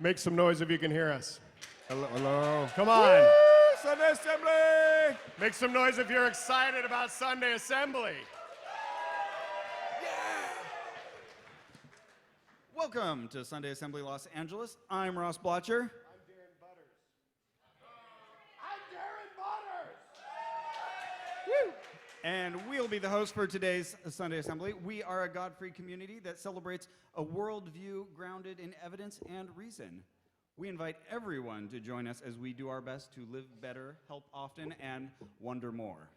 Make some noise if you can hear us. Hello, hello. Come on. Woo! Sunday Assembly! Make some noise if you're excited about Sunday Assembly. Welcome to Sunday Assembly Los Angeles. I'm Ross Blocher. I'm Darrin Butters. I'm Darrin Butters. Woo! And we'll be the host for today's Sunday Assembly. We are a God-free community that celebrates a worldview grounded in evidence and reason. We invite everyone to join us as we do our best to live better, help often, and wonder more.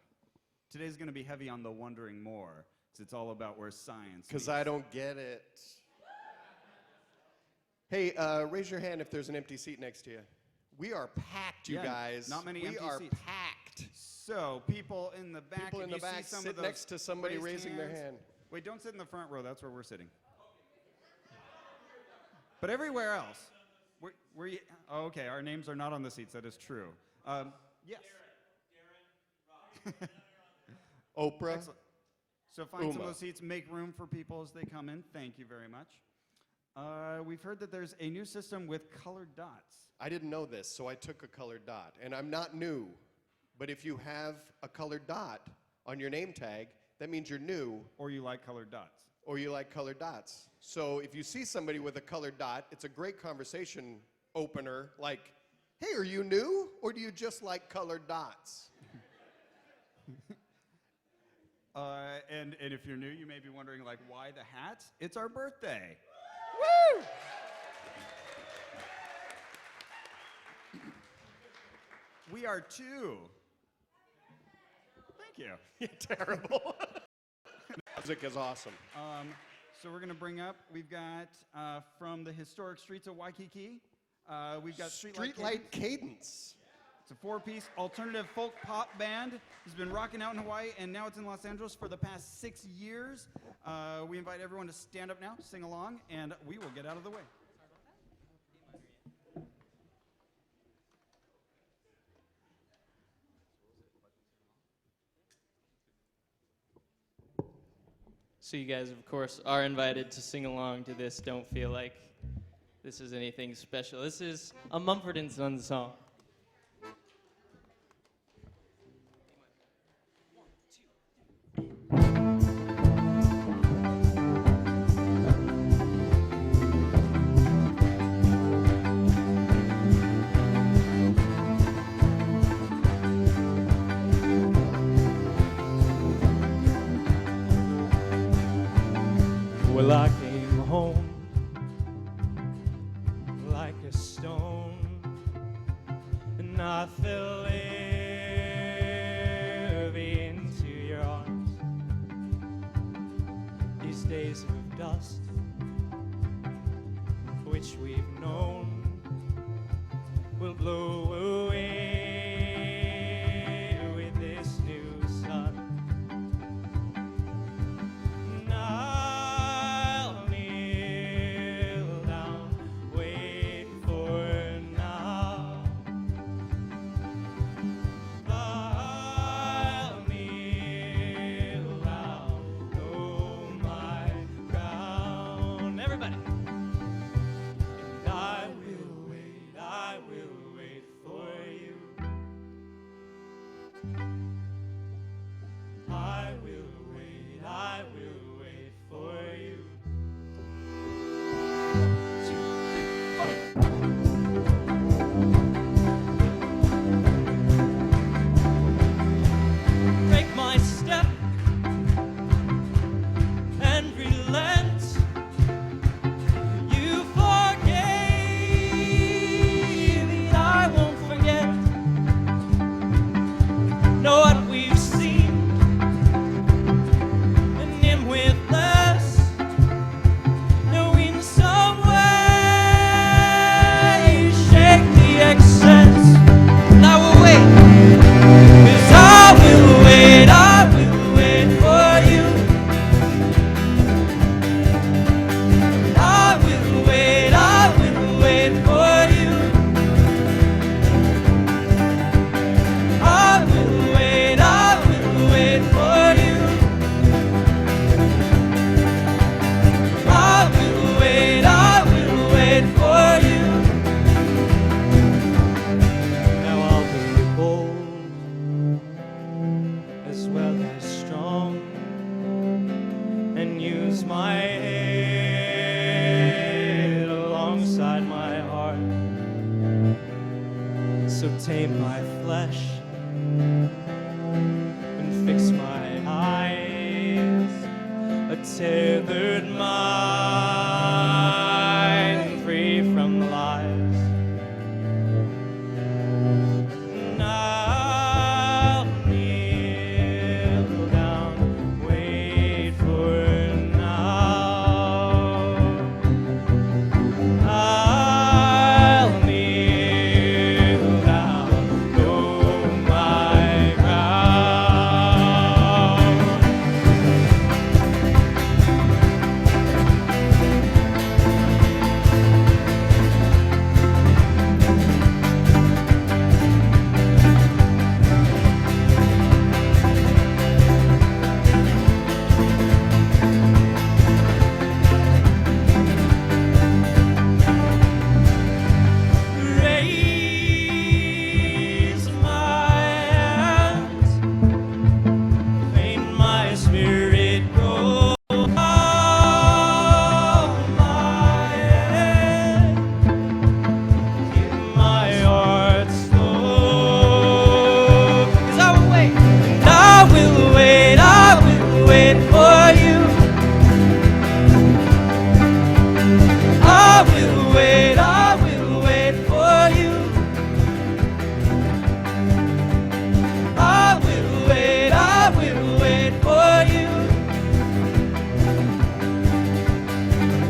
Today's going to be heavy on the wondering more, because it's all about where science Because meets. I don't get it. Hey, raise your hand if there's an empty seat next to you. We are packed, you guys. Not many we empty are seats. packed. So, people in the back, People in if the you back see some sit of those next to somebody raised raising their hands- hand. Wait, don't sit in the front row. That's where we're sitting. But everywhere else, oh, okay, our names are not on the seats. That is true. Yes. Darrin, Oprah. Excellent. So find some of those seats, make room for people as they come in. Thank you very much. We've heard that there's a new system with colored dots. I didn't know this, so I took a colored dot. And I'm not new, but if you have a colored dot on your name tag, that means you're new. Or you like colored dots. Or you like colored dots. So if you see somebody with a colored dot, it's a great conversation opener, like, hey, are you new, or do you just like colored dots? And if you're new, you may be wondering, like, why the hats? It's our birthday. Woo! We are two. Thank you. You're terrible. Music is awesome. So we're going to bring up, we've got from the historic streets of Waikiki, we've got Street Light Cadence. It's a four-piece alternative folk pop band. It's been rocking out in Hawaii, and now it's in Los Angeles for the past 6 years. We invite everyone to stand up now, sing along, and we will get out of the way. So you guys, of course, are invited to sing along to this. Don't feel like this is anything special. This is a Mumford & Sons song. Well, I came home like a stone, and I fell heavy into your arms. These days of dust, which we've known, will blow away with this new sun. I will wait for you. tame my flesh and fix my eyes, a tethered mind free from lies. And I'll kneel down, wait for now. I'll kneel down, oh my ground. Raise my hands, faint my spirit go my head, keep my heart slow. 'Cause I will wait, and I will wait for you. I will wait for you. I will wait for you.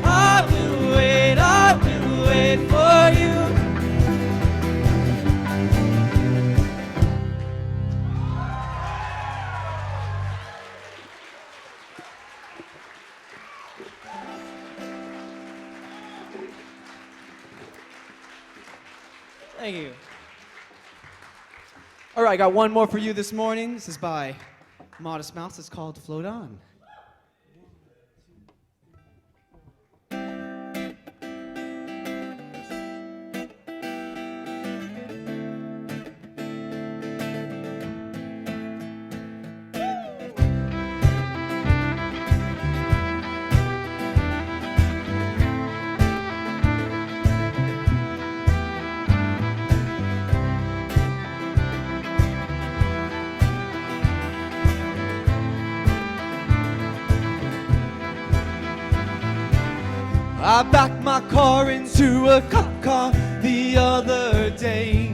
I will wait for you. Thank you. All right, I got one more for you this morning. This is by Modest Mouse. It's called Float On. I backed my car into a cop car the other day.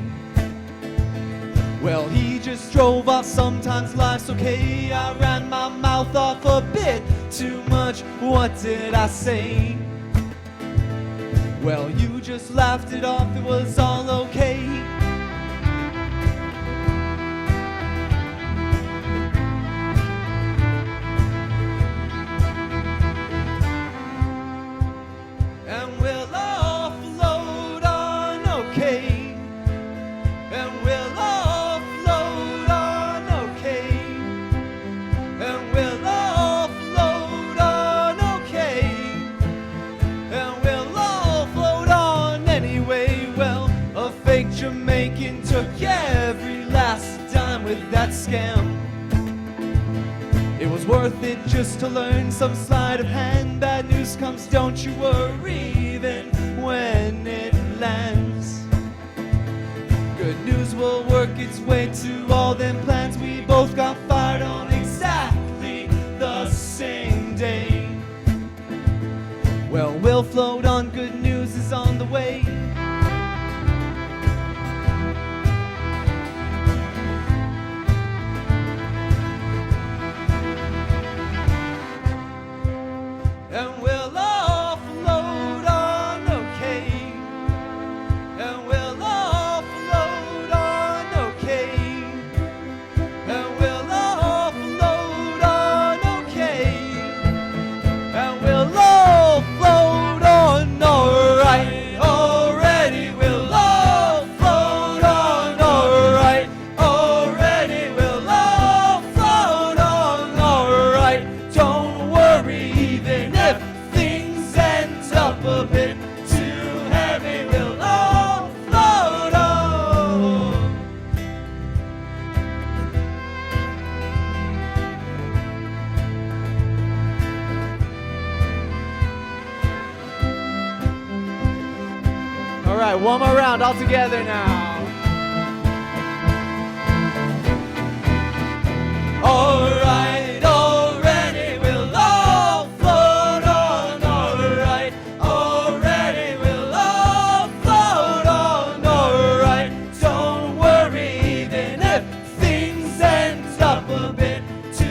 Well, he just drove off, sometimes life's okay. I ran my mouth off a bit too much, what did I say? Well, you just laughed it off, it was all okay. And we'll all float on okay. And we'll all float on okay. And we'll all float on okay. And we'll all float on anyway. Well, a fake Jamaican took every last dime with that scam. It was worth it just to learn some sleight of hand. Bad news comes, don't you worry, even when it lands. Good news will work its way to all them plans. We both got fired on exactly the same day. Well, we'll float on, good news is on the way. And we'll all float on okay. And we'll all float on okay. And we'll all float on okay. And we'll all float on alright. Already we'll all float on alright. Already we'll all float on alright. Don't worry, even if things end up a bit too heavy, we'll all float on. All right, one more round all together now. Alright, already we'll all float on. Alright, already we'll all float on. Alright, don't worry, even if things end up a bit too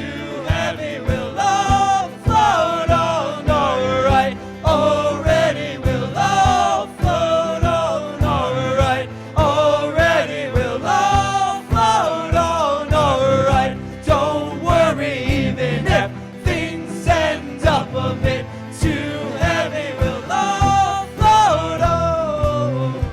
heavy, we'll all float on. Alright, already we'll all float on. Alright, already we'll all float on. Alright, don't worry, even if things end up a bit too heavy, we'll all float on.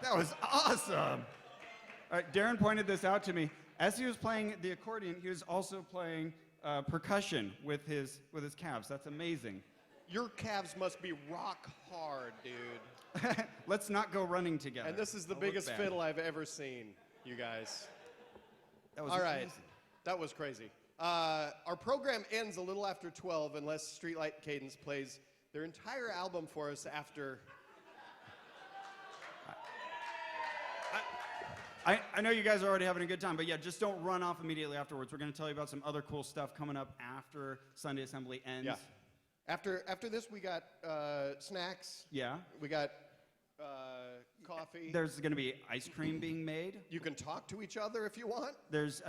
That was awesome. All right, Darrin pointed this out to me. As he was playing the accordion, he was also playing percussion with his calves. That's amazing. Your calves must be rock hard, dude. Let's not go running together. And this is the I'll look biggest bad. fiddle I've ever seen, you guys. That was All right, amazing. that was crazy. Our program ends a little after 12 unless Street Light Cadence plays their entire album for us after. I know you guys are already having a good time, but yeah, just don't run off immediately afterwards. We're going to tell you about some other cool stuff coming up after Sunday Assembly ends. Yeah. After this, we got snacks. Yeah. We got coffee. There's going to be ice cream being made. You can talk to each other if you want. There's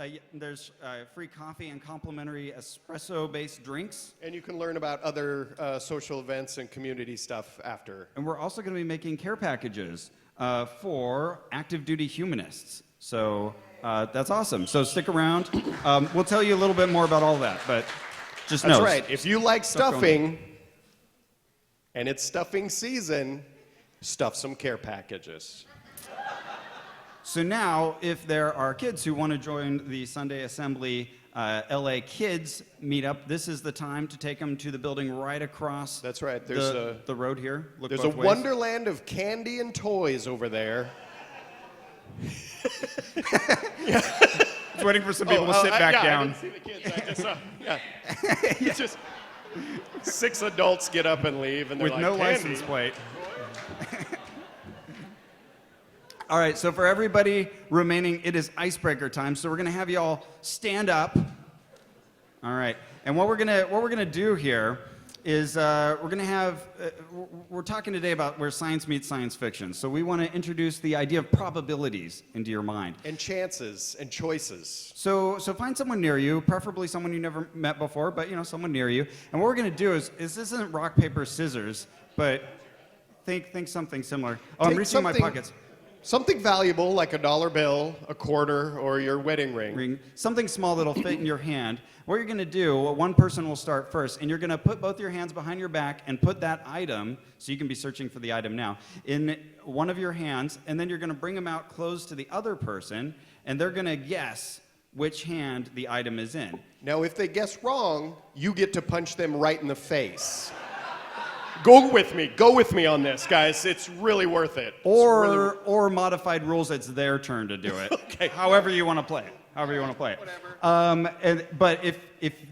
free coffee and complimentary espresso-based drinks. And you can learn about other social events and community stuff after. And we're also going to be making care packages for active duty humanists. So that's awesome. So stick around. We'll tell you a little bit more about all that, but just That's know. right. If you like Stuff going stuffing, and it's stuffing season, stuff some care packages. So now, if there are kids who want to join the Sunday Assembly LA Kids meetup, this is the time to take them to the building right across That's right. There's the road here. Look there's a both ways. wonderland of candy and toys over there. Just waiting for some people to sit back down. I didn't see the kids. I just saw. Yeah. It's just 6 adults get up and leave, and they're With like, no candy. license plate. All right, so for everybody remaining, it is icebreaker time. So we're gonna have you all stand up. All right, and what we're gonna do here is we're talking today about where science meets science fiction. So we want to introduce the idea of probabilities into your mind. And chances and choices. So find someone near you, preferably someone you never met before, but someone near you. And what we're gonna do is this isn't rock paper scissors, but think something similar. Oh, I'm Take reaching in my something- pockets. Something valuable like a dollar bill, a quarter, or your wedding ring. Something small that'll fit in your hand. What you're going to do, one person will start first, and you're going to put both your hands behind your back and put that item, so you can be searching for the item now, in one of your hands, and then you're going to bring them out close to the other person, and they're going to guess which hand the item is in. Now, if they guess wrong, you get to punch them right in the face. Go with me on this, guys. It's really worth it. Or modified rules, it's their turn to do it. Okay. However you want to play it. Whatever. But if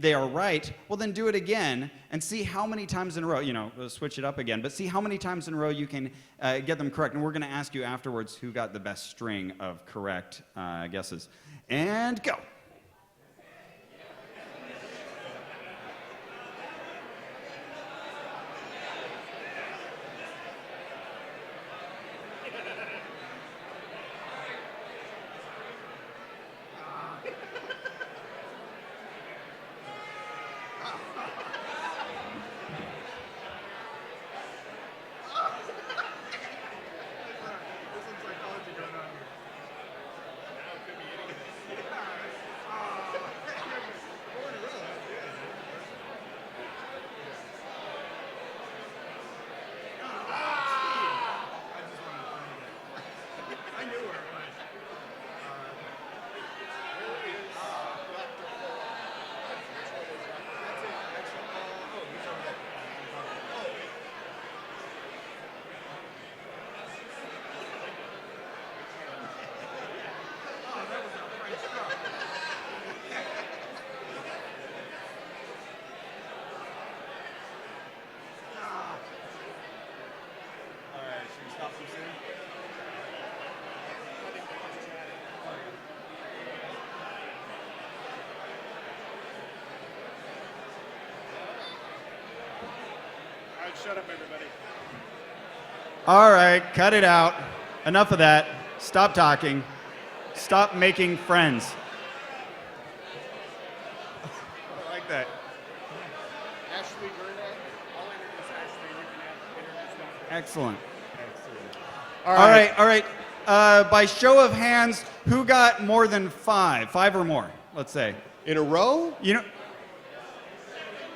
they are right, well then do it again and see how many times in a row, switch it up again, but see how many times in a row you can get them correct. And we're going to ask you afterwards who got the best string of correct guesses. And go. Shut up, everybody. All right, cut it out. Enough of that. Stop talking. Stop making friends. I like that. Ashley Gernak. I'll introduce Ashley. You can introduce them. Excellent. All All right. By show of hands, who got more than 5? 5 or more, let's say. In a row? You know.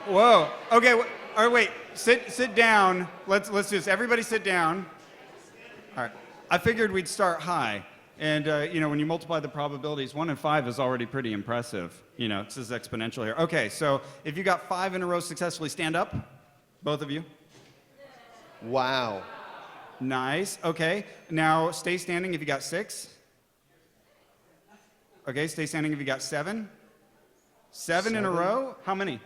Whoa. Okay. All right. Wait. Sit down. Let's just everybody sit down. All right. I figured we'd start high, and when you multiply the probabilities, 1 in 5 is already pretty impressive. This is exponential here. Okay. So if you got 5 in a row successfully, stand up, both of you. Wow. Nice. Okay. Now stay standing if you got 6. Okay. Stay standing if you got 7. 7 in a row? How many?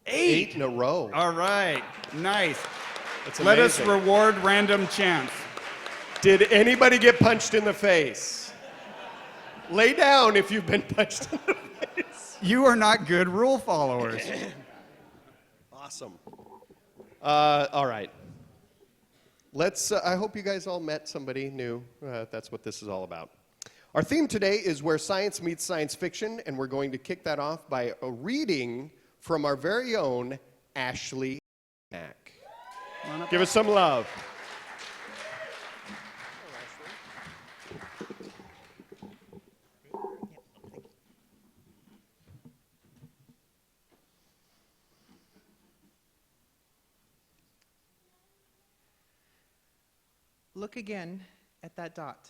8 in a row. All right. Nice. That's Let us amazing. reward random chance. Did anybody get punched in the face? Lay down if you've been punched in the face. You are not good rule followers. Awesome. All right. Let's. I hope you guys all met somebody new. That's what this is all about. Our theme today is where science meets science fiction, and we're going to kick that off by a reading from our very own Ashley Gernak. Give us some love. Look again at that dot.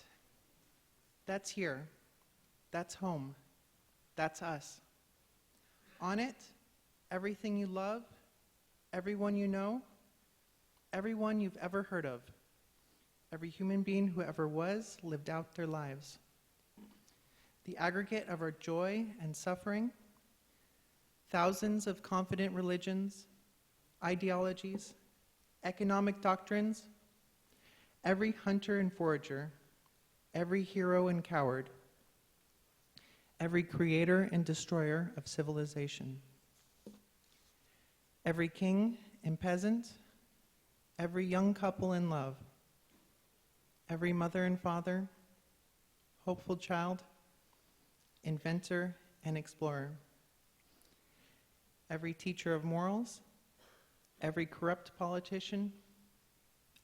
That's here. That's home. That's us. On it, everything you love, everyone you know, everyone you've ever heard of, every human being who ever was, lived out their lives. The aggregate of our joy and suffering, thousands of confident religions, ideologies, economic doctrines, every hunter and forager, every hero and coward, every creator and destroyer of civilization, every king and peasant, every young couple in love, every mother and father, hopeful child, inventor and explorer, every teacher of morals, every corrupt politician,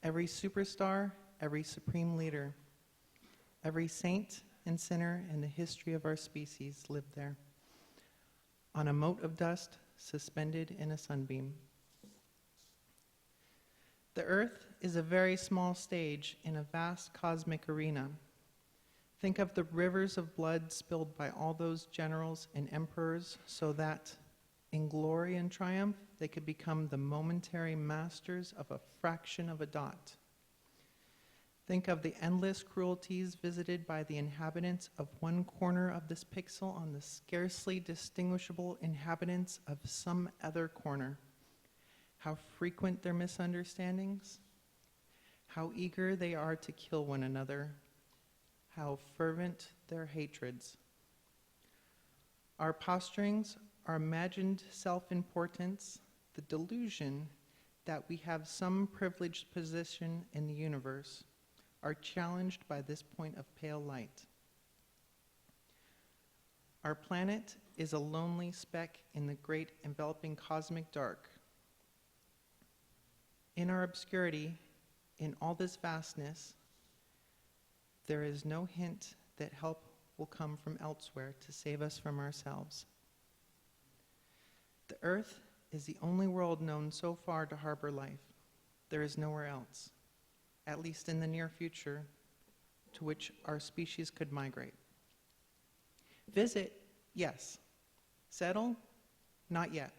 every superstar, every supreme leader, every saint and sinner in the history of our species lived there, on a mote of dust suspended in a sunbeam. The Earth is a very small stage in a vast cosmic arena. Think of the rivers of blood spilled by all those generals and emperors so that, in glory and triumph, they could become the momentary masters of a fraction of a dot. Think of the endless cruelties visited by the inhabitants of one corner of this pixel on the scarcely distinguishable inhabitants of some other corner. How frequent their misunderstandings, how eager they are to kill one another, how fervent their hatreds. Our posturings, our imagined self-importance, the delusion that we have some privileged position in the universe, are challenged by this point of pale light. Our planet is a lonely speck in the great enveloping cosmic dark. In our obscurity, in all this vastness, there is no hint that help will come from elsewhere to save us from ourselves. The Earth is the only world known so far to harbor life. There is nowhere else, at least in the near future, to which our species could migrate. Visit, yes. Settle, not yet.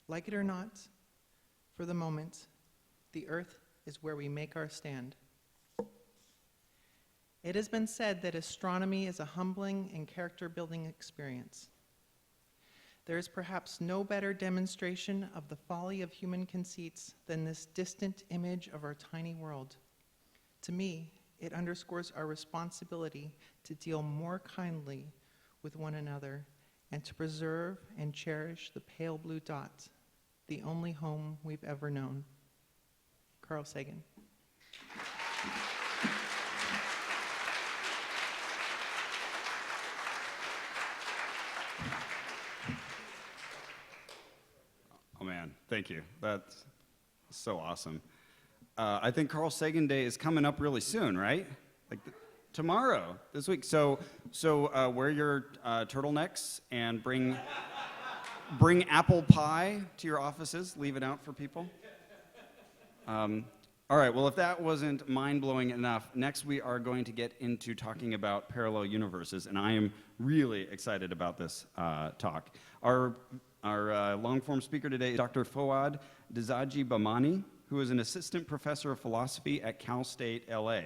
Like it or not, for the moment, the Earth is where we make our stand. It has been said that astronomy is a humbling and character-building experience. There is perhaps no better demonstration of the folly of human conceits than this distant image of our tiny world. To me, it underscores our responsibility to deal more kindly with one another and to preserve and cherish the pale blue dot, the only home we've ever known. Carl Sagan. Oh man, thank you. That's so awesome. I think Carl Sagan Day is coming up really soon, right? Like tomorrow, this week. So wear your turtlenecks and bring apple pie to your offices. Leave it out for people. All right, well, if that wasn't mind-blowing enough, next we are going to get into talking about parallel universes, and I am really excited about this talk. Our long-form speaker today is Dr. Foad Dizadji-Bahmani, who is an assistant professor of philosophy at Cal State LA.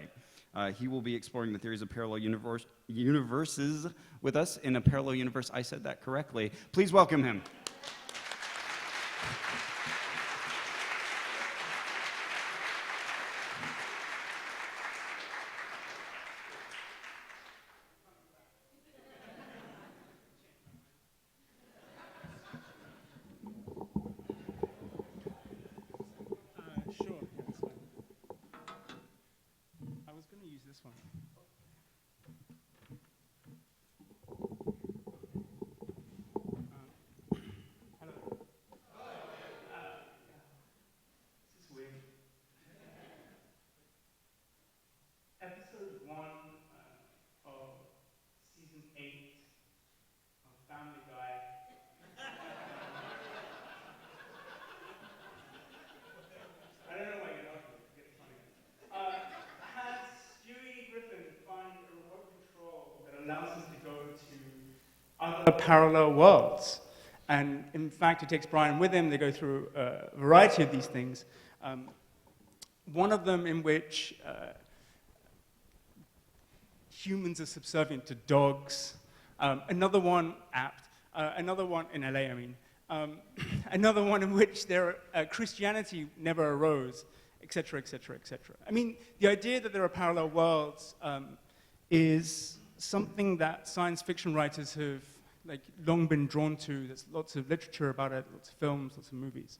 He will be exploring the theories of parallel universes with us in a parallel universe. I said that correctly. Please welcome him. Sure, yeah, that's fine. I was going to use this one. Hello. This is weird. Episode 1 of season 8 of Family Guy. I don't know why you're laughing. It's funny. Has Stewie Griffin find a remote control that allows us to go to other parallel worlds? And in fact, he takes Brian with him. They go through a variety of these things. One of them in which humans are subservient to dogs. Another one, apt. Another one in LA, I mean. Another one in which Christianity never arose, etc., etc., etc. I mean, the idea that there are parallel worlds is something that science fiction writers have long been drawn to. There's lots of literature about it, lots of films, lots of movies.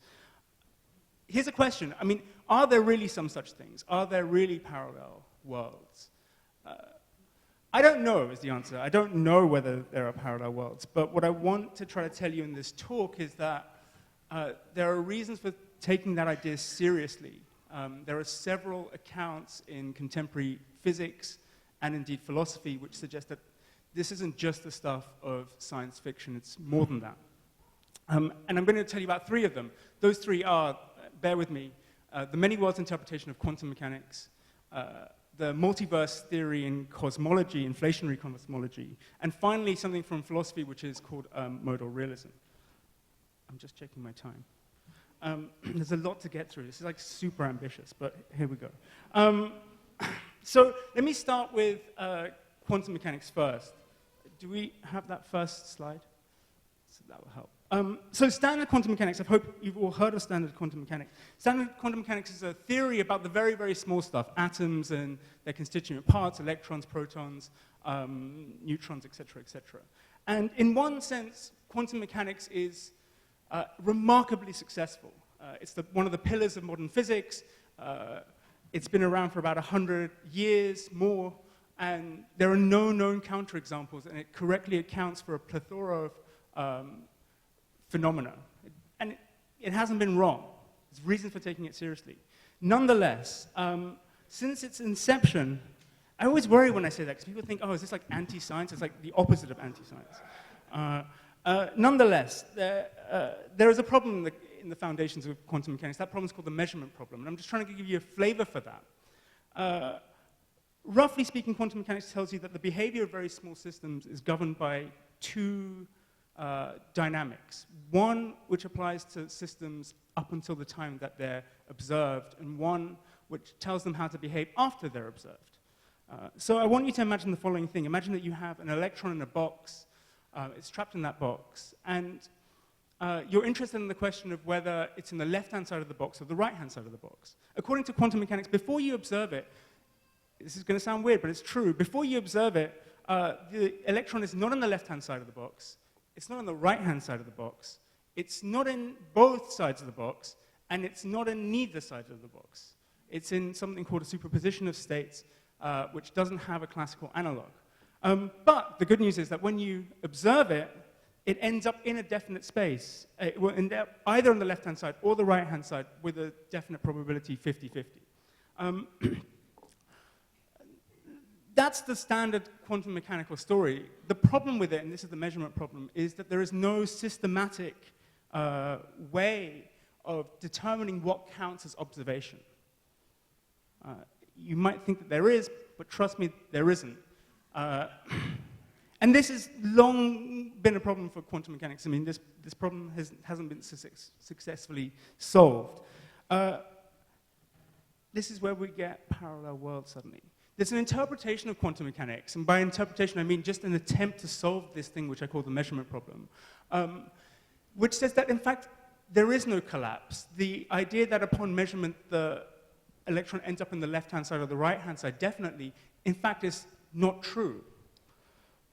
Here's a question. I mean, are there really some such things? Are there really parallel worlds? I don't know is the answer. I don't know whether there are parallel worlds. But what I want to try to tell you in this talk is that there are reasons for taking that idea seriously. There are several accounts in contemporary physics and indeed philosophy which suggest that this isn't just the stuff of science fiction, it's more than that. And I'm going to tell you about 3 of them. Those 3 are, bear with me, the many worlds interpretation of quantum mechanics, the multiverse theory in cosmology, inflationary cosmology, and finally something from philosophy which is called modal realism. I'm just checking my time. There's a lot to get through. This is super ambitious, but here we go. So let me start with quantum mechanics first. Do we have that first slide? So that will help. So standard quantum mechanics, I hope you've all heard of standard quantum mechanics. Standard quantum mechanics is a theory about the very, very small stuff, atoms and their constituent parts, electrons, protons, neutrons, etc., etc. And in one sense, quantum mechanics is remarkably successful. It's one of the pillars of modern physics. It's been around for about 100 years, more, and there are no known counterexamples, and it correctly accounts for a plethora of phenomena. And it hasn't been wrong. There's reason for taking it seriously. Nonetheless, since its inception, I always worry when I say that, because people think, oh, is this anti-science? It's the opposite of anti-science. Nonetheless, there is a problem in the foundations of quantum mechanics. That problem is called the measurement problem, and I'm just trying to give you a flavor for that. Roughly speaking, quantum mechanics tells you that the behavior of very small systems is governed by 2 dynamics. One which applies to systems up until the time that they're observed, and one which tells them how to behave after they're observed. So I want you to imagine the following thing. Imagine that you have an electron in a box. It's trapped in that box, and you're interested in the question of whether it's in the left-hand side of the box or the right-hand side of the box. According to quantum mechanics, before you observe it, this is going to sound weird, but it's true. Before you observe it, the electron is not on the left-hand side of the box. It's not on the right-hand side of the box. It's not in both sides of the box, and it's not in neither side of the box. It's in something called a superposition of states, which doesn't have a classical analog. But the good news is that when you observe it, it ends up in a definite space. It will end up either on the left-hand side or the right-hand side with a definite probability 50-50. That's the standard quantum mechanical story. The problem with it, and this is the measurement problem, is that there is no systematic way of determining what counts as observation. You might think that there is, but trust me, there isn't. And this has long been a problem for quantum mechanics. I mean, this problem hasn't been successfully solved. This is where we get parallel worlds suddenly. There's an interpretation of quantum mechanics, and by interpretation I mean just an attempt to solve this thing which I call the measurement problem, which says that in fact there is no collapse. The idea that upon measurement the electron ends up in the left-hand side or the right-hand side definitely, in fact, is not true.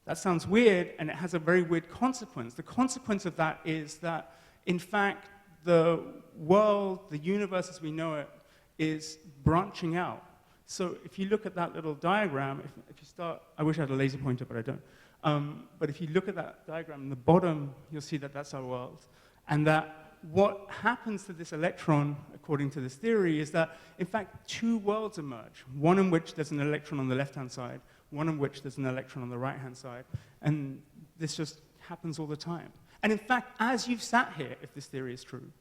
That sounds weird, and it has a very weird consequence. The consequence of that is that, in fact, the world, the universe as we know it, is branching out. So if you look at that little diagram, if you start, I wish I had a laser pointer, but I don't. But if you look at that diagram, in the bottom, you'll see that that's our world. And that what happens to this electron, according to this theory, is that, in fact, two worlds emerge. One in which there's an electron on the left-hand side, one in which there's an electron on the right-hand side. And this just happens all the time. And in fact, as you've sat here, if this theory is true,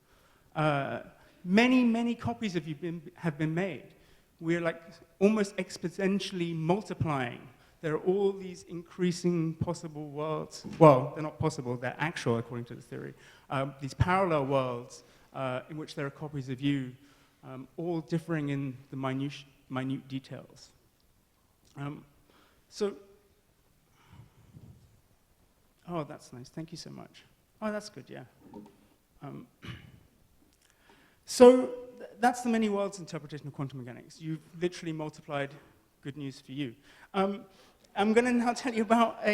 many, many copies of you have been made. We're like almost exponentially multiplying. There are all these increasing possible worlds. Well, they're not possible, they're actual, according to this theory. These parallel worlds in which there are copies of you, all differing in the minute details. Oh, that's nice. Thank you so much. Oh, that's good, yeah. That's the many worlds interpretation of quantum mechanics. You've literally multiplied good news for you. I'm going to now tell you about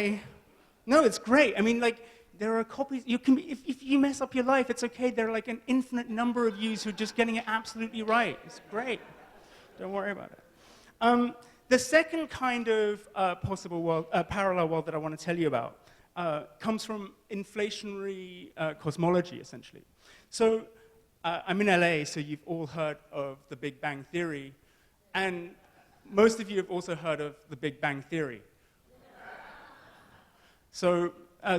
no, it's great. I mean, like, there are copies, if you mess up your life, it's okay. There are like an infinite number of yous who are just getting it absolutely right. It's great. Don't worry about it. The second kind of possible world, parallel world that I want to tell you about comes from inflationary cosmology, essentially. So I'm in LA, so you've all heard of the Big Bang Theory, and most of you have also heard of the Big Bang Theory. So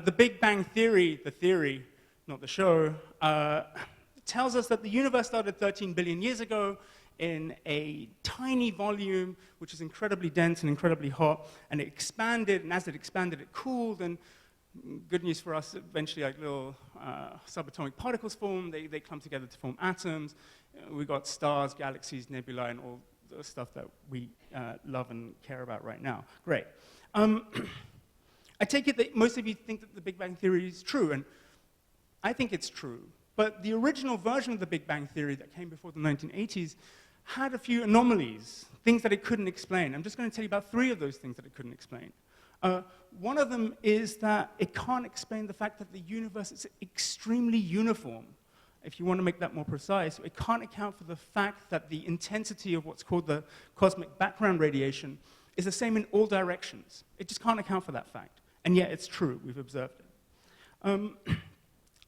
the Big Bang Theory, the theory, not the show, tells us that the universe started 13 billion years ago in a tiny volume, which is incredibly dense and incredibly hot, and it expanded, and as it expanded, it cooled, and good news for us, eventually like little subatomic particles form, they clump together to form atoms. We got stars, galaxies, nebulae, and all the stuff that we love and care about right now. Great. I take it that most of you think that the Big Bang Theory is true, and I think it's true. But the original version of the Big Bang Theory that came before the 1980s had a few anomalies, things that it couldn't explain. I'm just going to tell you about 3 of those things that it couldn't explain. One of them is that it can't explain the fact that the universe is extremely uniform. If you want to make that more precise, it can't account for the fact that the intensity of what's called the cosmic background radiation is the same in all directions. It just can't account for that fact. And yet it's true, we've observed it.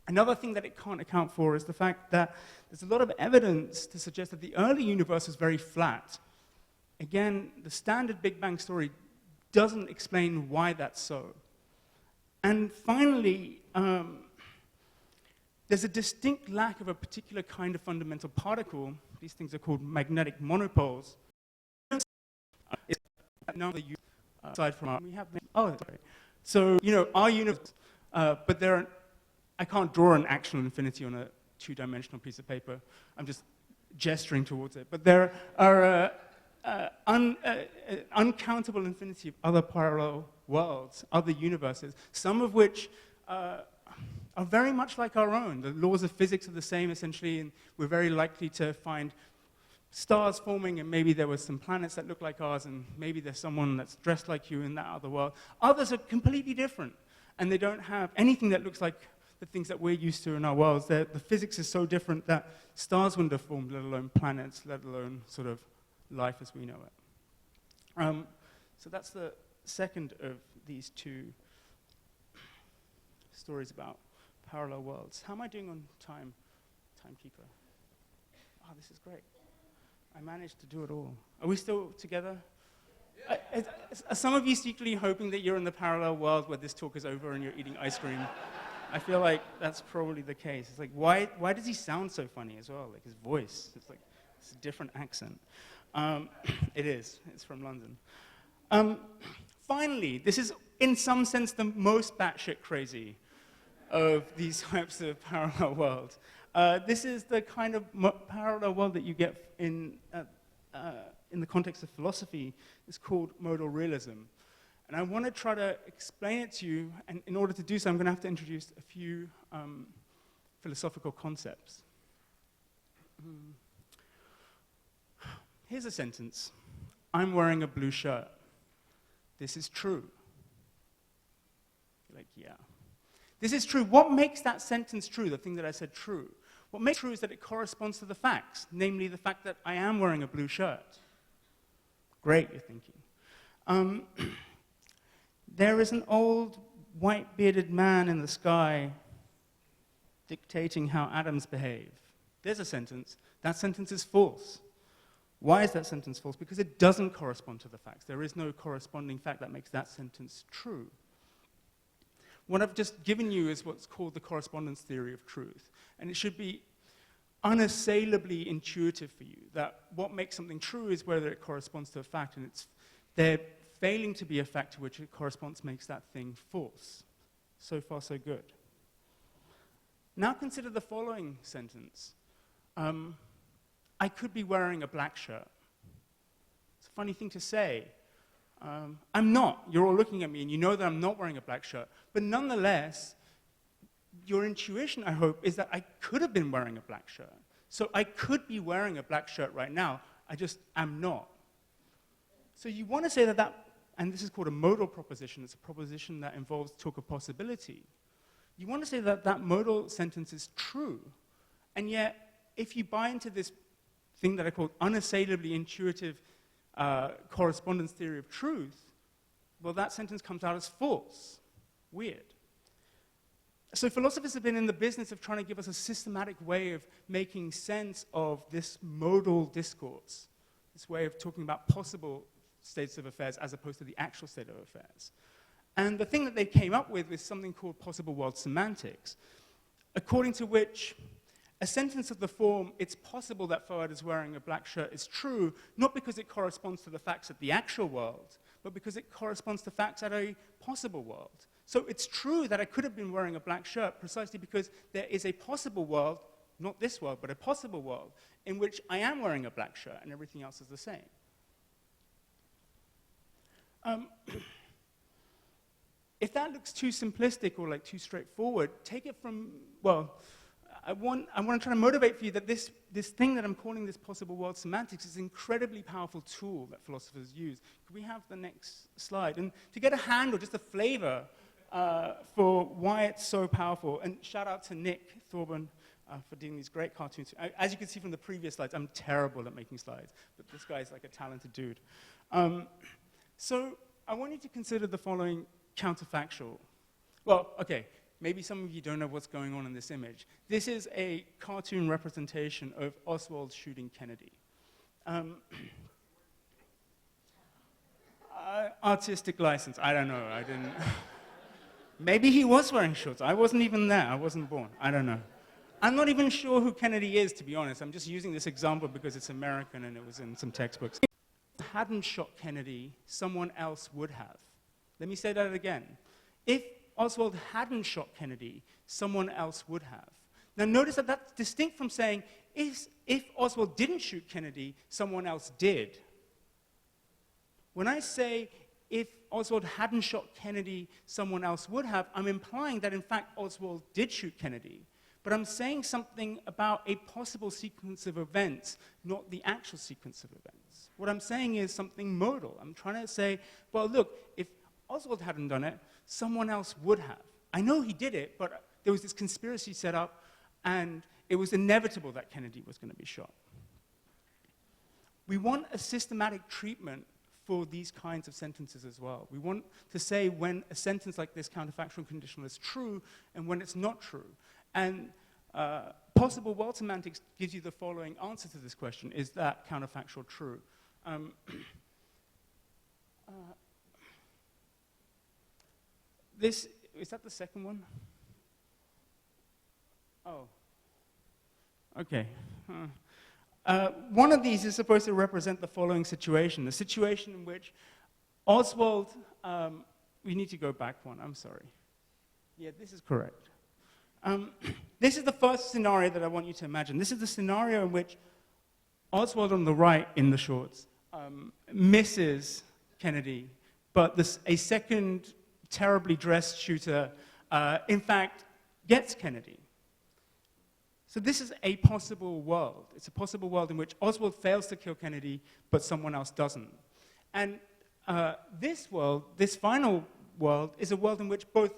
Another thing that it can't account for is the fact that there's a lot of evidence to suggest that the early universe was very flat. Again, the standard Big Bang story doesn't explain why that's so. And finally, there's a distinct lack of a particular kind of fundamental particle. These things are called magnetic monopoles. Aside from we have, oh, sorry. So, you know, our universe, but there are, I can't draw an actual infinity on a 2-dimensional piece of paper. I'm just gesturing towards it. But there are uncountable infinity of other parallel worlds, other universes, some of which are very much like our own. The laws of physics are the same, essentially, and we're very likely to find stars forming, and maybe there were some planets that look like ours, and maybe there's someone that's dressed like you in that other world. Others are completely different, and they don't have anything that looks like the things that we're used to in our worlds. The physics is so different that stars wouldn't have formed, let alone planets, let alone sort of life as we know it. So that's the second of these two stories about parallel worlds. How am I doing on time, timekeeper? Oh, this is great. I managed to do it all. Are we still together? Yeah. Are some of you secretly hoping that you're in the parallel world where this talk is over and you're eating ice cream? I feel like that's probably the case. It's like, why does he sound so funny as well? Like his voice, it's like, it's a different accent. It is, it's from London. Finally, this is in some sense the most batshit crazy of these types of parallel worlds. This is the kind of parallel world that you get in the context of philosophy. It's called modal realism. And I want to try to explain it to you, and in order to do so, I'm going to have to introduce a few philosophical concepts. Here's a sentence. I'm wearing a blue shirt. This is true. You're like, yeah. This is true. What makes that sentence true, the thing that I said true? What makes it true is that it corresponds to the facts, namely the fact that I am wearing a blue shirt. Great, you're thinking. There is an old white-bearded man in the sky dictating how atoms behave. There's a sentence. That sentence is false. Why is that sentence false? Because it doesn't correspond to the facts. There is no corresponding fact that makes that sentence true. What I've just given you is what's called the correspondence theory of truth. And it should be unassailably intuitive for you that what makes something true is whether it corresponds to a fact, and they're failing to be a fact to which it corresponds makes that thing false. So far, so good. Now consider the following sentence. I could be wearing a black shirt. It's a funny thing to say. I'm not. You're all looking at me, and you know that I'm not wearing a black shirt. But nonetheless, your intuition, I hope, is that I could have been wearing a black shirt. So I could be wearing a black shirt right now. I just am not. So you want to say that, and this is called a modal proposition. It's a proposition that involves talk of possibility. You want to say that that modal sentence is true. And yet, if you buy into this thing that I call unassailably intuitive correspondence theory of truth, well, that sentence comes out as false. Weird. So philosophers have been in the business of trying to give us a systematic way of making sense of this modal discourse, this way of talking about possible states of affairs as opposed to the actual state of affairs. And the thing that they came up with is something called possible world semantics, according to which a sentence of the form, it's possible that Foad is wearing a black shirt, is true, not because it corresponds to the facts of the actual world, but because it corresponds to facts at a possible world. So it's true that I could have been wearing a black shirt precisely because there is a possible world, not this world, but a possible world, in which I am wearing a black shirt and everything else is the same. If that looks too simplistic or like too straightforward, take it from, well, I want to try to motivate for you that this thing that I'm calling this possible world semantics is an incredibly powerful tool that philosophers use. Could we have the next slide? And to get a handle, just a flavor for why it's so powerful, and shout out to Nick Thorburn for doing these great cartoons. As you can see from the previous slides, I'm terrible at making slides, but this guy's like a talented dude. So I want you to consider the following counterfactual. Well, okay. Maybe some of you don't know what's going on in this image. This is a cartoon representation of Oswald shooting Kennedy. Artistic license, I don't know, I didn't. Maybe he was wearing shorts. I wasn't even there, I wasn't born, I don't know. I'm not even sure who Kennedy is, to be honest. I'm just using this example because it's American and it was in some textbooks. If hadn't shot Kennedy, someone else would have. Let me say that again. If Oswald hadn't shot Kennedy, someone else would have. Now notice that that's distinct from saying, if Oswald didn't shoot Kennedy, someone else did. When I say, if Oswald hadn't shot Kennedy, someone else would have, I'm implying that in fact Oswald did shoot Kennedy. But I'm saying something about a possible sequence of events, not the actual sequence of events. What I'm saying is something modal. I'm trying to say, well, look, if Oswald hadn't done it, someone else would have. I know he did it, but there was this conspiracy set up, and it was inevitable that Kennedy was going to be shot. We want a systematic treatment for these kinds of sentences as well. We want to say when a sentence like this counterfactual conditional is true and when it's not true. And possible world semantics gives you the following answer to this question: is that counterfactual true? Is that the second one? Oh. Okay. One of these is supposed to represent the following situation: the situation in which Oswald, we need to go back one, I'm sorry. Yeah, this is correct. This is the first scenario that I want you to imagine. This is the scenario in which Oswald on the right in the shorts misses Kennedy, but a second terribly dressed shooter, in fact, gets Kennedy. So this is a possible world. It's a possible world in which Oswald fails to kill Kennedy, but someone else doesn't. And this world, this final world, is a world in which both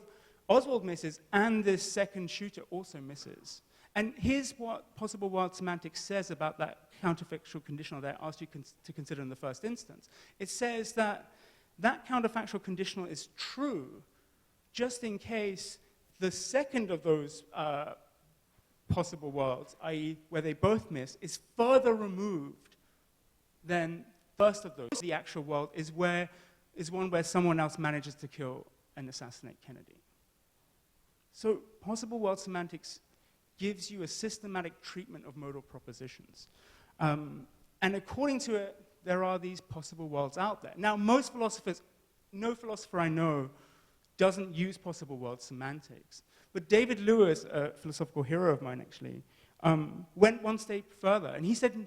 Oswald misses and this second shooter also misses. And here's what possible world semantics says about that counterfactual conditional that I asked you to consider in the first instance. It says that that counterfactual conditional is true just in case the second of those possible worlds, i.e. where they both miss, is further removed than first of those. The actual world is one where someone else manages to kill and assassinate Kennedy. So possible world semantics gives you a systematic treatment of modal propositions. And according to it, there are these possible worlds out there. Now, most philosophers, no philosopher I know doesn't use possible world semantics. But David Lewis, a philosophical hero of mine actually, went one step further. And he said,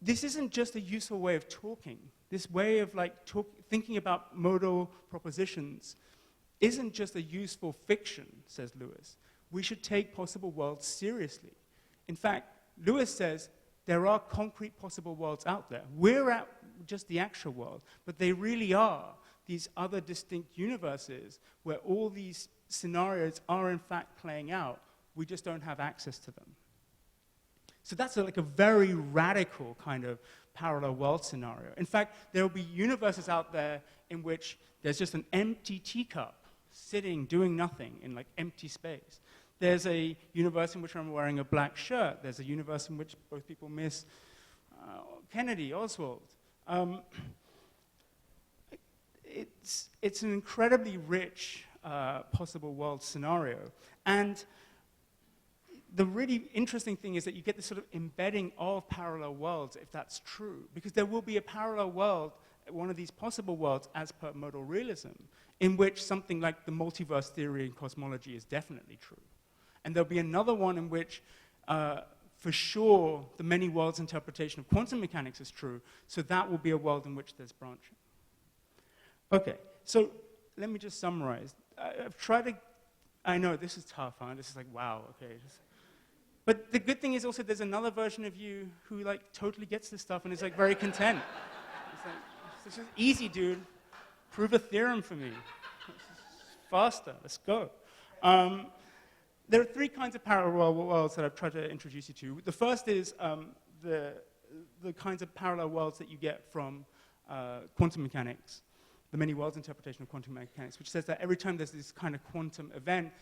this isn't just a useful way of talking. This way of thinking about modal propositions isn't just a useful fiction, says Lewis. We should take possible worlds seriously. In fact, Lewis says there are concrete possible worlds out there. We're at just the actual world, but they really are these other distinct universes where all these scenarios are in fact playing out. We just don't have access to them. So that's like a very radical kind of parallel world scenario. In fact, there will be universes out there in which there's just an empty teacup sitting, doing nothing in like empty space. There's a universe in which I'm wearing a black shirt. There's a universe in which both people miss Kennedy, Oswald. It's an incredibly rich possible world scenario. And the really interesting thing is that you get this sort of embedding of parallel worlds if that's true. Because there will be a parallel world, one of these possible worlds, as per modal realism, in which something like the multiverse theory in cosmology is definitely true. And there'll be another one in which, for sure, the many worlds interpretation of quantum mechanics is true. So that will be a world in which there's branching. Okay, so let me just summarize. I've tried to, I know this is tough, huh? This is like, wow, okay. But the good thing is also there's another version of you who like totally gets this stuff and is like very content. It's like, this is easy, dude. Prove a theorem for me. Faster, let's go. There are three kinds of parallel worlds that I've tried to introduce you to. The first is the kinds of parallel worlds that you get from quantum mechanics, the many worlds interpretation of quantum mechanics, which says that every time there's this kind of quantum event,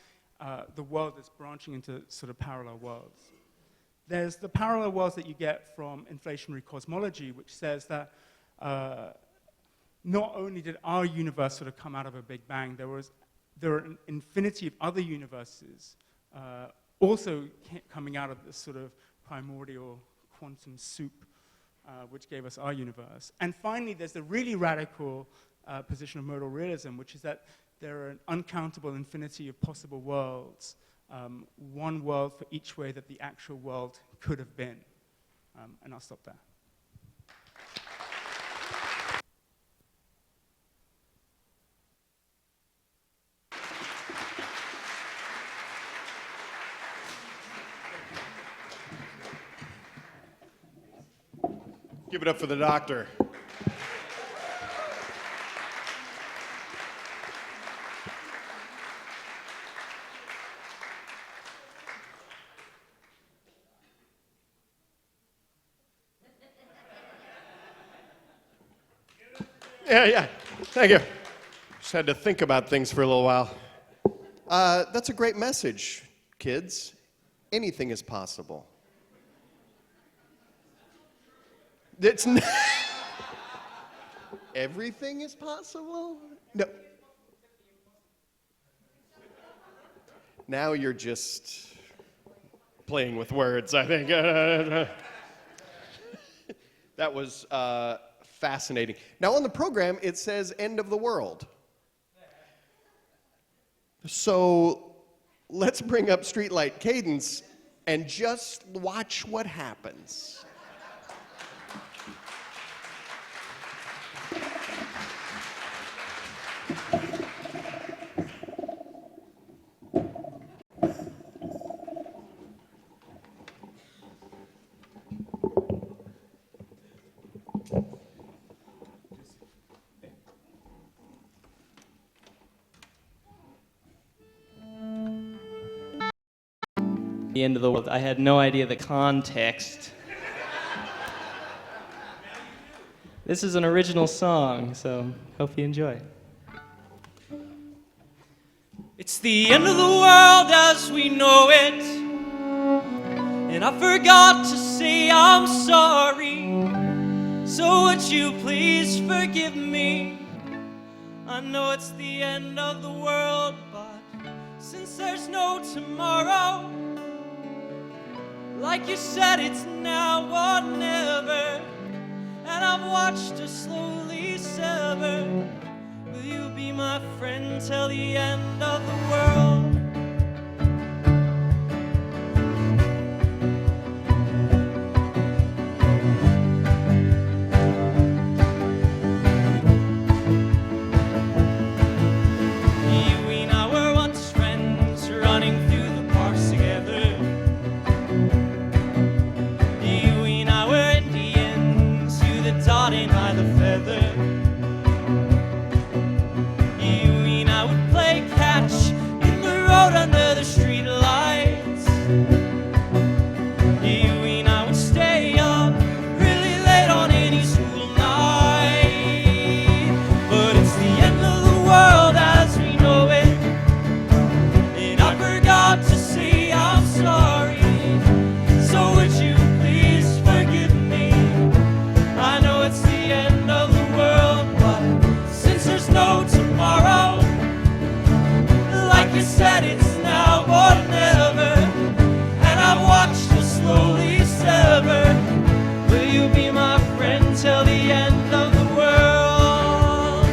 the world is branching into sort of parallel worlds. There's the parallel worlds that you get from inflationary cosmology, which says that not only did our universe sort of come out of a Big Bang, there are an infinity of other universes also coming out of this sort of primordial quantum soup, which gave us our universe. And finally, there's the really radical position of modal realism, which is that there are an uncountable infinity of possible worlds, one world for each way that the actual world could have been. And I'll stop there. Give it up for the doctor. Yeah. Thank you. Just had to think about things for a little while. That's a great message, kids. Anything is possible. It's everything is possible? No. Now you're just playing with words, I think. That was fascinating. Now on the program, it says end of the world. So let's bring up Street Light Cadence and just watch what happens. The end of the world. I had no idea the context. This is an original song, so hope you enjoy. It's the end of the world as we know it, and I forgot to say I'm sorry. So would you please forgive me? I know it's the end of the world, but since there's no tomorrow, like you said, it's now or never, and I've watched us slowly sever. Will you be my friend till the end of the world? You and I were once friends, running through the parks together. Darrin by the feather. You and I would play catch in the road under the street lights. You and I would stay up really late on any school night. But it's the end of the world as we know it, and I forgot to say I'm sorry. So would you please forgive me? I know it's the end of the world, but since there's no tomorrow, like you said, it's now or never, and I've watched us slowly sever. Will you be my friend till the end of the world?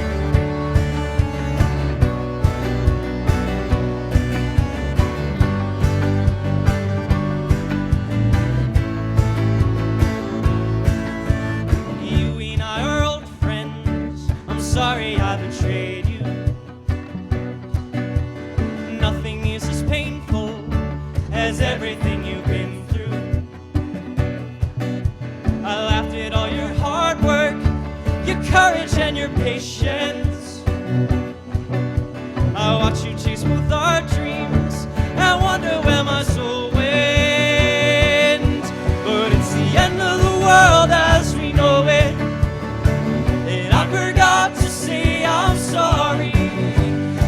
You and I are old friends. I'm sorry I betrayed you. Nothing is as painful as everything you've been through. I laughed at all your hard work, your courage and your patience. I watch you chase both our dreams and wonder where my soul went. But it's the end of the world as we know it, and I forgot to say I'm sorry.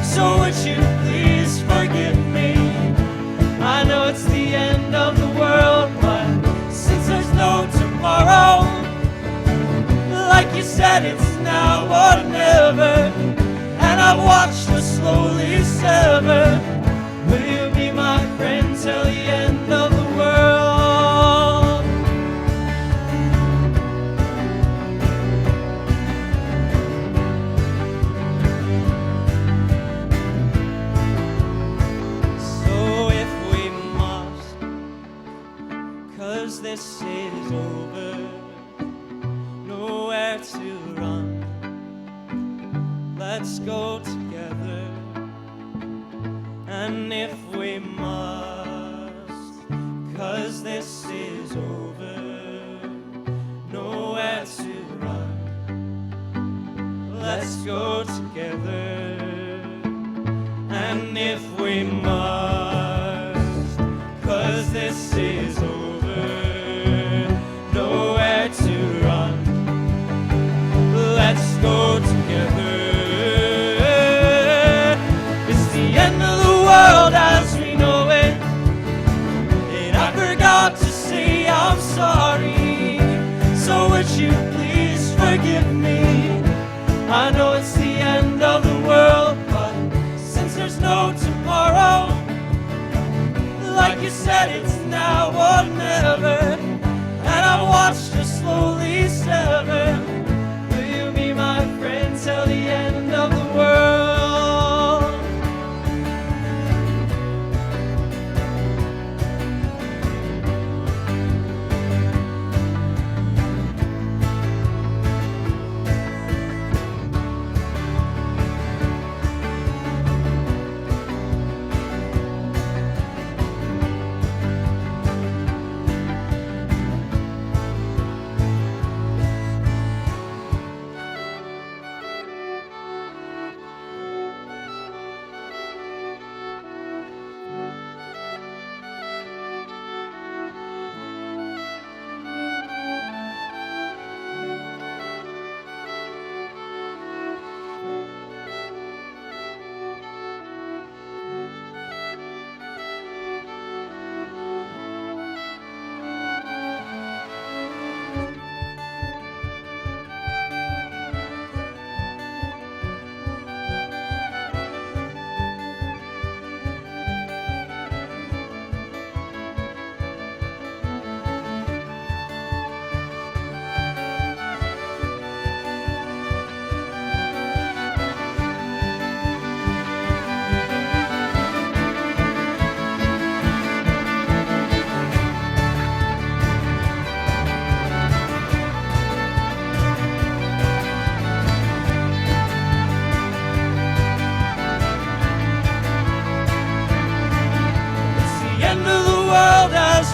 So would you please forgive me? I know it's the end of the world, but since there's no tomorrow, like you said, it's now or never, and I've watched us slowly sever. Will you be my friend till the end of the world? So if we must, 'cause this is over, nowhere to run, let's go together. And if we must, 'cause this is over, nowhere to run, let's go together. And if we must, 'cause this is over, nowhere to run, let's go together. know it's the end of the world, but since there's no tomorrow, like you said, it's now or never. And I watched her slowly sever. Will you be my friend till the end of the world?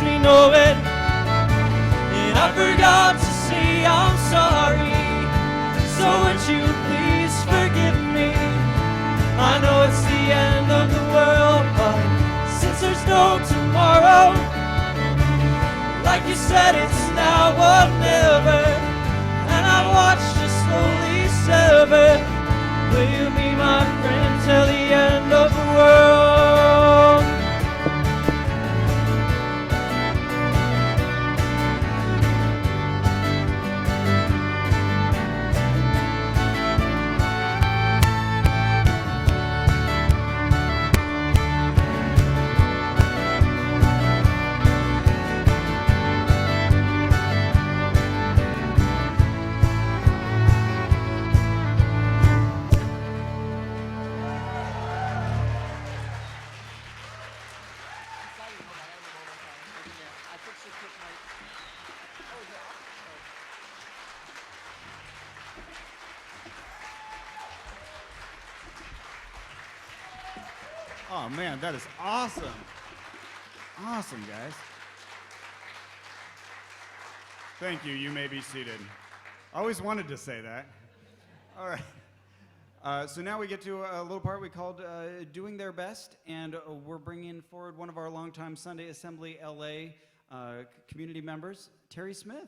We know it, and I forgot to say I'm sorry. So would you please forgive me? I know it's the end of the world, but since there's no tomorrow, like you said, it's now or never. And I watched you slowly sever. Will you be my friend till the end of the world? Oh man, that is awesome. Awesome, guys. Thank you. You may be seated. I always wanted to say that. All right. So now we get to a little part we called Doing Their Best, and we're bringing forward one of our longtime Sunday Assembly LA community members, Terry Smith.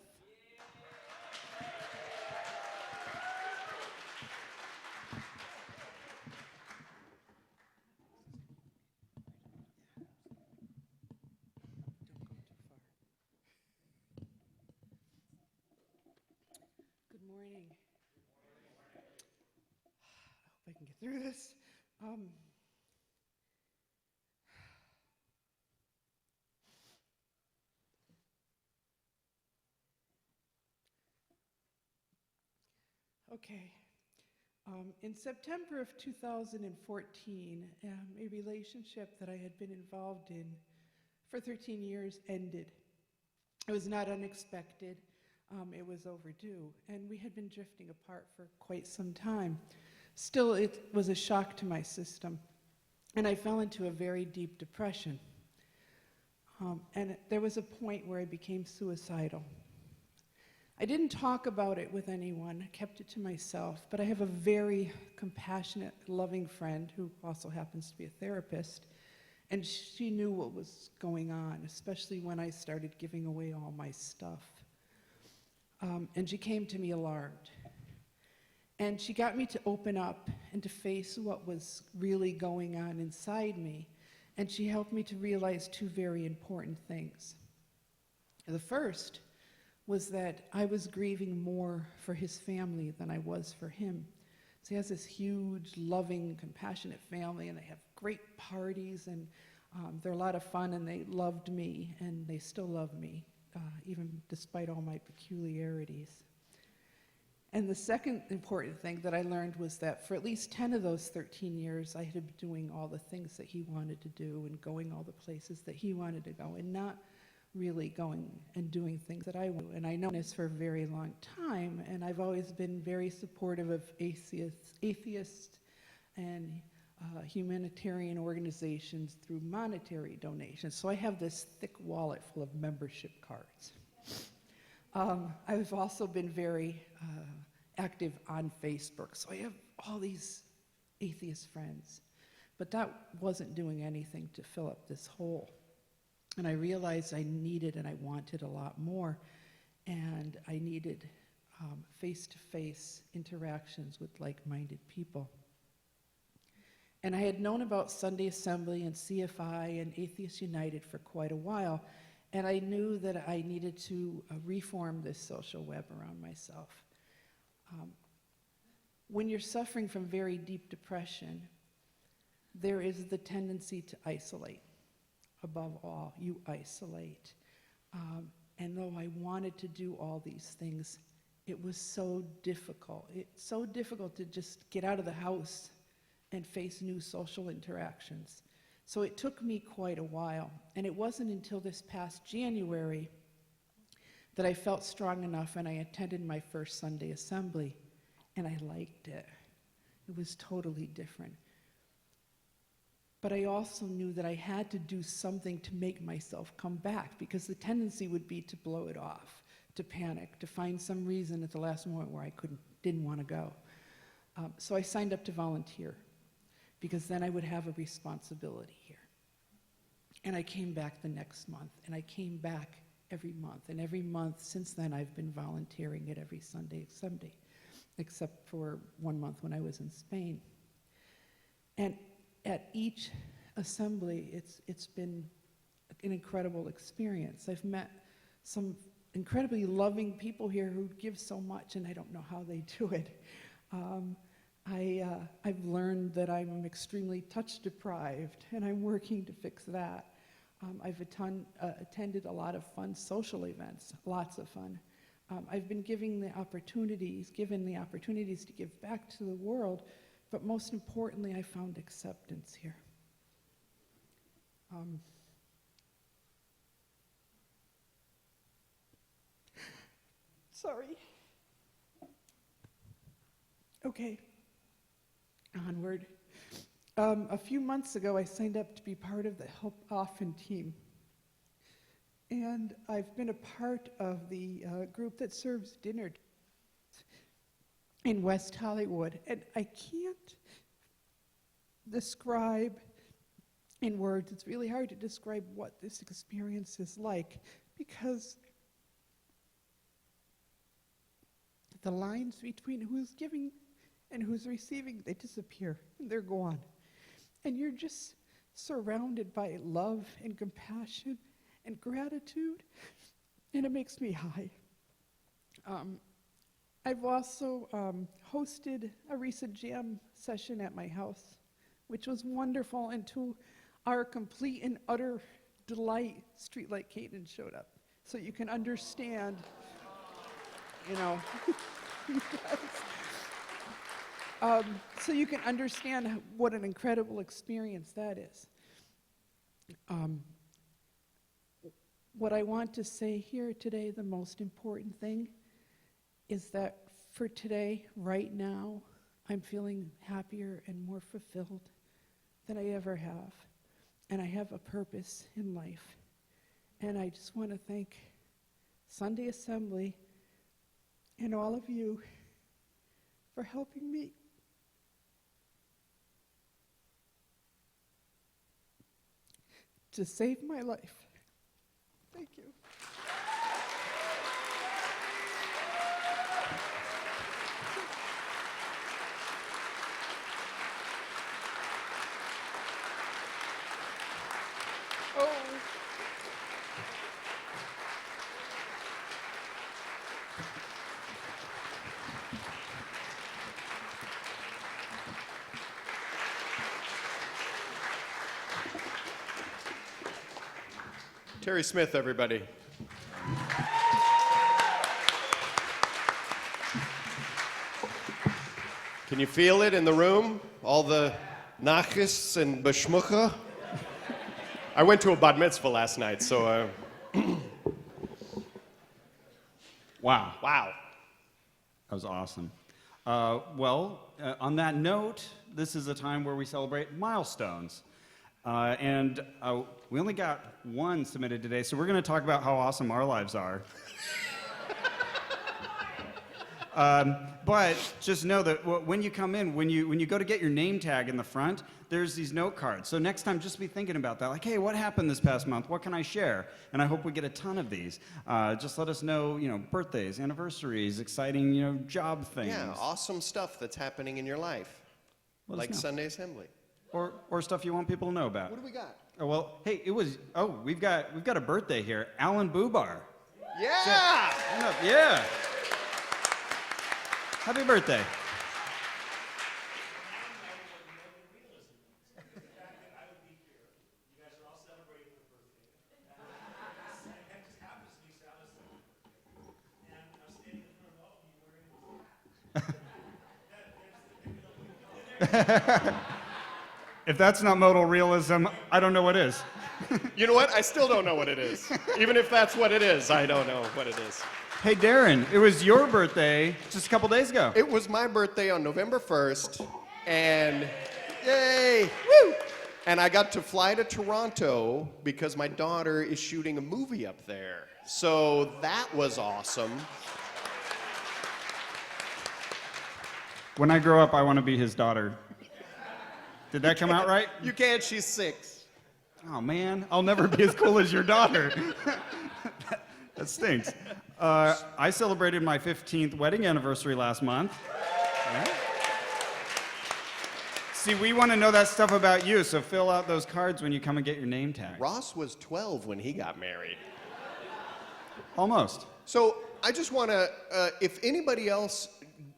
Good morning. I hope I can get through this. Okay. In September of 2014, a relationship that I had been involved in for 13 years ended. It was not unexpected. It was overdue, and we had been drifting apart for quite some time. Still, it was a shock to my system, and I fell into a very deep depression. And there was a point where I became suicidal. I didn't talk about it with anyone, I kept it to myself, but I have a very compassionate, loving friend who also happens to be a therapist, and she knew what was going on, especially when I started giving away all my stuff. And she came to me alarmed. And she got me to open up and to face what was really going on inside me. And she helped me to realize two very important things. The first was that I was grieving more for his family than I was for him. He has this huge, loving, compassionate family, and they have great parties, and they're a lot of fun, and they loved me, and they still love me, even despite all my peculiarities. And the second important thing that I learned was that for at least 10 of those 13 years, I had been doing all the things that he wanted to do and going all the places that he wanted to go, and not really going and doing things that I want. And I know this for a very long time, and I've always been very supportive of atheist and humanitarian organizations through monetary donations. So I have this thick wallet full of membership cards. I've also been very active on Facebook, so I have all these atheist friends. But that wasn't doing anything to fill up this hole. And I realized I needed and I wanted a lot more, and I needed face-to-face interactions with like-minded people. And I had known about Sunday Assembly and CFI and Atheists United for quite a while, and I knew that I needed to reform this social web around myself. When you're suffering from very deep depression, there is the tendency to isolate. Above all, you isolate. And though I wanted to do all these things, it was so difficult. It's so difficult to just get out of the house and face new social interactions. So it took me quite a while. And it wasn't until this past January that I felt strong enough and I attended my first Sunday assembly. And I liked it. It was totally different. But I also knew that I had to do something to make myself come back, because the tendency would be to blow it off, to panic, to find some reason at the last moment where I didn't want to go. So I signed up to volunteer, because then I would have a responsibility here. And I came back the next month, and I came back every month. And every month since then, I've been volunteering at every Sunday assembly, except for 1 month when I was in Spain. And at each assembly, it's been an incredible experience. I've met some incredibly loving people here who give so much, and I don't know how they do it. I've learned that I'm extremely touch deprived, and I'm working to fix that. I've attended a lot of fun social events, lots of fun. I've been given the opportunities to give back to the world. But most importantly, I found acceptance here. Sorry. Okay, onward. A few months ago, I signed up to be part of the Help Often team. And I've been a part of the group that serves dinner in West Hollywood, and I can't describe in words, it's really hard to describe what this experience is like, because the lines between who's giving and who's receiving, they disappear, and they're gone. And you're just surrounded by love and compassion and gratitude, and it makes me high. I've also hosted a recent jam session at my house, which was wonderful, and to our complete and utter delight, Street Light Cadence showed up. So you can understand, so you can understand what an incredible experience that is. What I want to say here today, the most important thing, is that for today, right now, I'm feeling happier and more fulfilled than I ever have. And I have a purpose in life. And I just want to thank Sunday Assembly and all of you for helping me. To save my life. Thank you. Terry Smith, everybody. Can you feel it in the room? All the nachis and bashmucha? I went to a bat mitzvah last night, so Wow. wow. That was awesome. On that note, this is a time where we celebrate milestones. We only got one submitted today, so we're going to talk about how awesome our lives are. But just know that when you come in, when you go to get your name tag in the front, there's these note cards. So next time, just be thinking about that. Like, hey, what happened this past month? What can I share? And I hope we get a ton of these. Just let us know, birthdays, anniversaries, exciting, job things. Yeah, awesome stuff that's happening in your life. Let us Like know. Sunday Assembly. Or stuff you want people to know about. What do we got? Oh, well, hey, we've got a birthday here. Alan Bubar. Yeah! Stand up, yeah. Happy birthday. If that's not modal realism, I don't know what is. You know what? I still don't know what it is. Even if that's what it is, I don't know what it is. Hey, Darrin, it was your birthday just a couple days ago. It was my birthday on November 1st, and yay! Woo! And I got to fly to Toronto because my daughter is shooting a movie up there. So that was awesome. When I grow up, I want to be his daughter. Did that come out right? You can't, she's 6. Oh, man, I'll never be as cool as your daughter. That stinks. I celebrated my 15th wedding anniversary last month. Yeah. See, we want to know that stuff about you, so fill out those cards when you come and get your name tag. Ross was 12 when he got married. Almost. So I just want to, if anybody else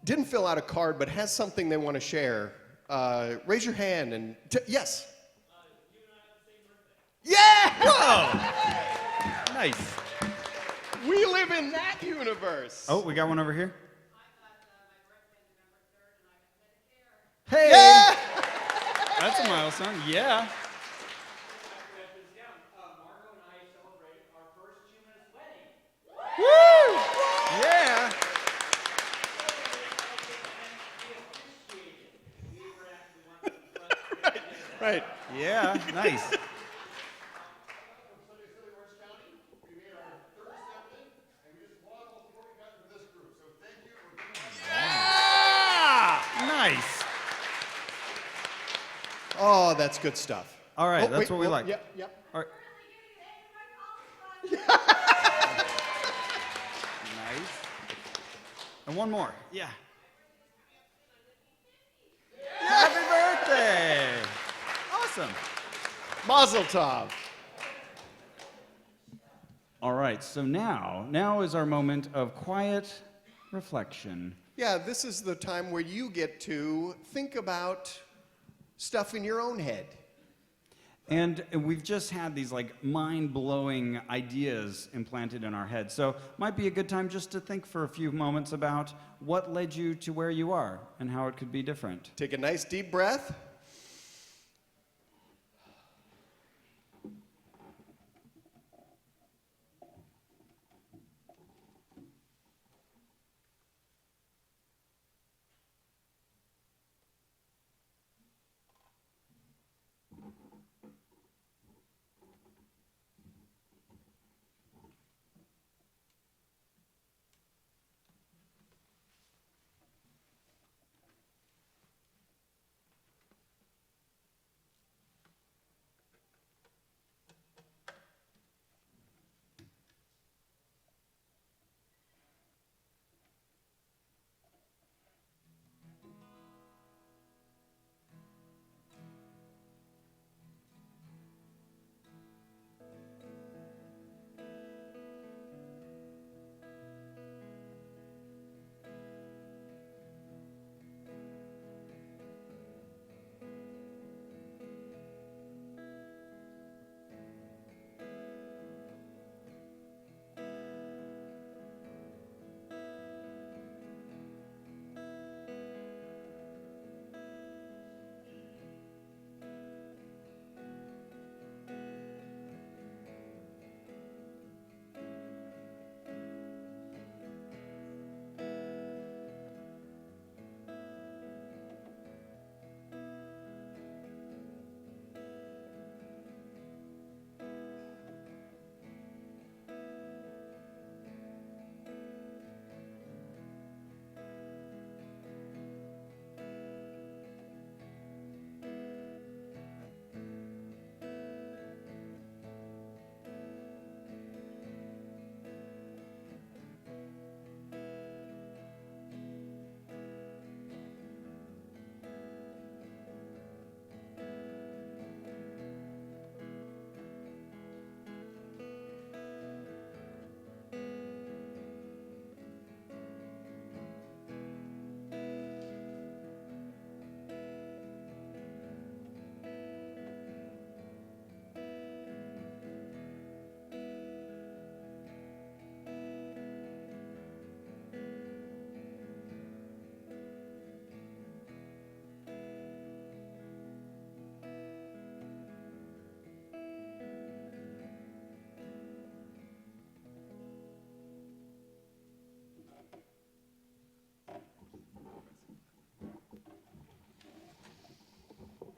didn't fill out a card but has something they want to share, raise your hand and, yes? Yeah! Whoa! Nice. We live in that universe. Oh, we got one over here. Hey! Yeah! That's a milestone. Yeah. Woo! Yeah. Right. Yeah. Nice. Nice. Oh, that's good stuff. All right, Oh, that's wait, what we oh, like. Yep. All right. Nice. And one more. Yeah. Happy birthday. Awesome. Mazel tov. All right, so now is our moment of quiet reflection. Yeah, this is the time where you get to think about stuff in your own head. And we've just had these mind-blowing ideas implanted in our heads. So might be a good time just to think for a few moments about what led you to where you are and how it could be different. Take a nice deep breath.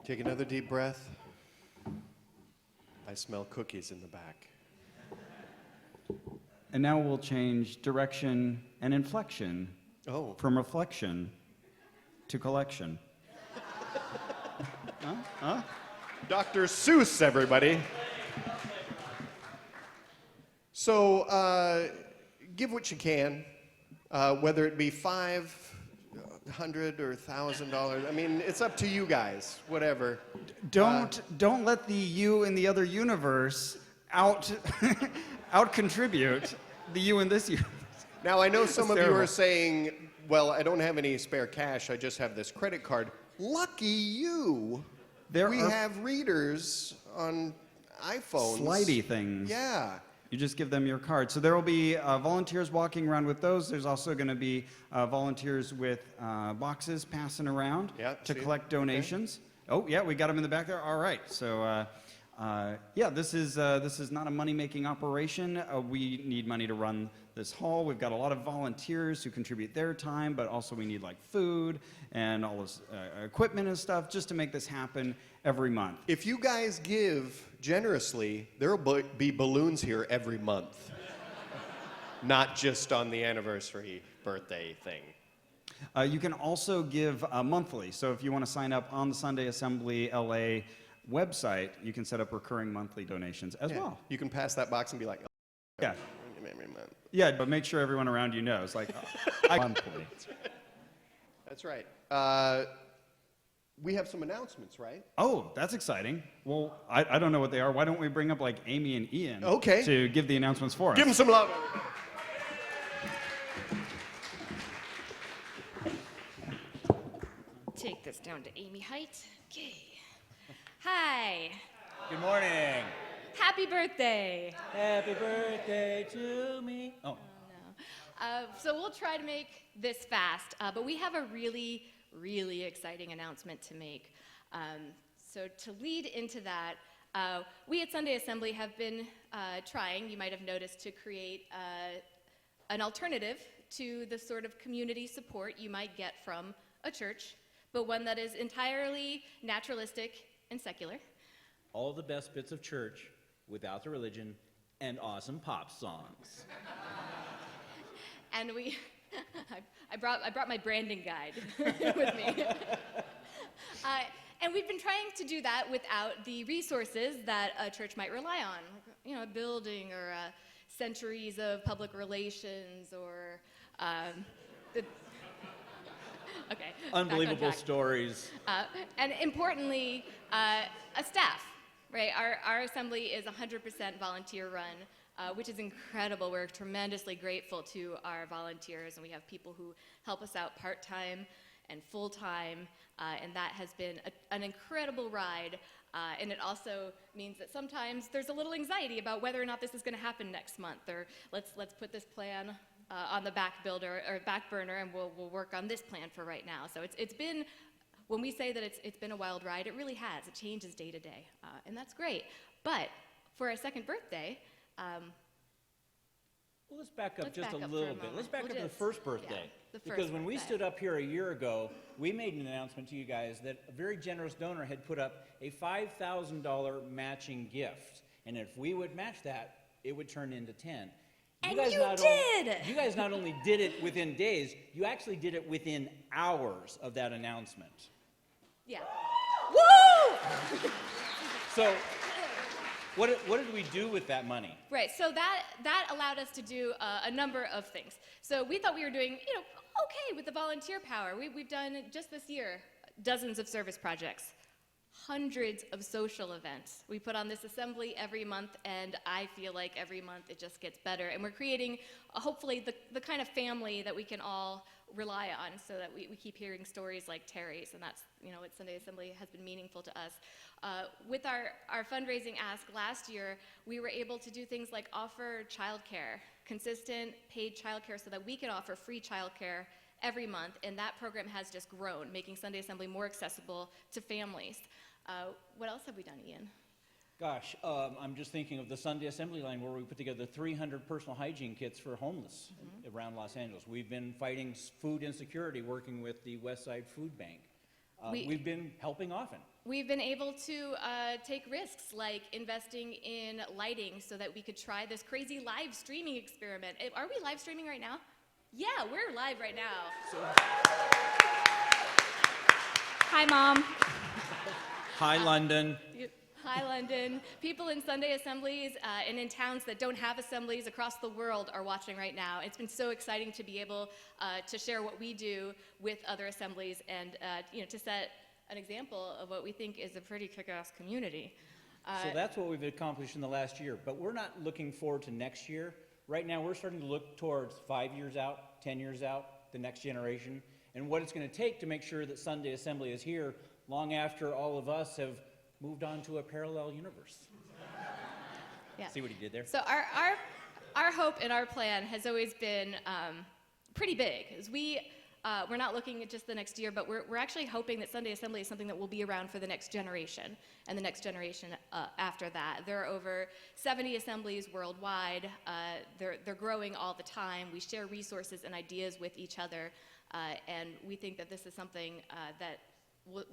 Take another deep breath. I smell cookies in the back. And now we'll change direction and inflection from reflection to collection. Dr. Seuss, everybody. So, give what you can, whether it be $500 or $1,000. I mean, it's up to you guys. Whatever. Don't let the you in the other universe out contribute the you in this universe. Now, I know some of you terrible. are saying, "Well, I don't have any spare cash. I just have this credit card." Lucky you. We have readers on iPhones. Slidey things. Yeah. You just give them your card. So there will be volunteers walking around with those. There's also going to be volunteers with boxes passing around to collect donations. Okay. Oh, yeah, we got them in the back there. All right. So, yeah, this is not a money-making operation. We need money to run this hall. We've got a lot of volunteers who contribute their time, but also we need like food and all this equipment and stuff just to make this happen every month. If you guys give generously, there will be balloons here every month, not just on the anniversary birthday thing. You can also give monthly. So if you want to sign up on the Sunday Assembly LA website, you can set up recurring monthly donations as well. You can pass that box and be like, oh, yeah. every month. Yeah, but make sure everyone around you knows. Like, monthly. That's right. We have some announcements, right? Oh, that's exciting. Well, I don't know what they are. Why don't we bring up like Amy and Ian to give the announcements for us? Give them some love. Take this down to Amy height. Okay. Hi. Good morning. Happy birthday. Happy birthday to me. Oh. So we'll try to make this fast, but we have a really, really exciting announcement to make. So to lead into that, we at Sunday Assembly have been trying, you might have noticed, to create an alternative to the sort of community support you might get from a church, but one that is entirely naturalistic and secular. All the best bits of church without the religion and awesome pop songs. And I brought my branding guide with me. And we've been trying to do that without the resources that a church might rely on, you know, a building or centuries of public relations or okay. Unbelievable stories. And importantly, a staff, right? Our assembly is 100% volunteer run, which is incredible. We're tremendously grateful to our volunteers, and we have people who help us out part-time and full-time, and that has been an incredible ride. And it also means that sometimes there's a little anxiety about whether or not this is going to happen next month, or let's put this plan on the back burner, and we'll work on this plan for right now. So it's been, when we say that it's been a wild ride, it really has. It changes day to day, and that's great. But for our second birthday. Well, let's back up just a little bit. Let's back up to the first birthday. Because when we stood up here a year ago, we made an announcement to you guys that a very generous donor had put up a $5,000 matching gift. And if we would match that, it would turn into 10. And you did! You guys not only did it within days, you actually did it within hours of that announcement. Yeah. Woo! So, what did we do with that money? Right, so that allowed us to do a number of things. So we thought we were doing, okay with the volunteer power. We've done, just this year, dozens of service projects, hundreds of social events. We put on this assembly every month, and I feel like every month it just gets better. And we're creating, hopefully, the kind of family that we can all rely on, so that we keep hearing stories like Terry's, and that's, what Sunday Assembly has been meaningful to us. With our fundraising ask last year, we were able to do things like offer childcare, consistent paid childcare, so that we can offer free childcare every month, and that program has just grown, making Sunday Assembly more accessible to families. What else have we done, Ian? Gosh, I'm just thinking of the Sunday Assembly line where we put together 300 personal hygiene kits for homeless around Los Angeles. We've been fighting food insecurity, working with the West Side Food Bank. We've been helping often. We've been able to take risks like investing in lighting so that we could try this crazy live streaming experiment. Are we live streaming right now? Yeah, we're live right now. Hi, Mom. Hi, London. Hi, London. People in Sunday assemblies and in towns that don't have assemblies across the world are watching right now. It's been so exciting to be able to share what we do with other assemblies and to set an example of what we think is a pretty kick-ass community. So that's what we've accomplished in the last year, but we're not looking forward to next year. Right now, we're starting to look towards 5 years out, 10 years out, the next generation, and what it's going to take to make sure that Sunday Assembly is here long after all of us have moved on to a parallel universe. Yeah. See what he did there? So our hope and our plan has always been pretty big. As we're not looking at just the next year, but we're actually hoping that Sunday Assembly is something that will be around for the next generation and the next generation after that. There are over 70 assemblies worldwide. They're growing all the time. We share resources and ideas with each other, and we think that this is something that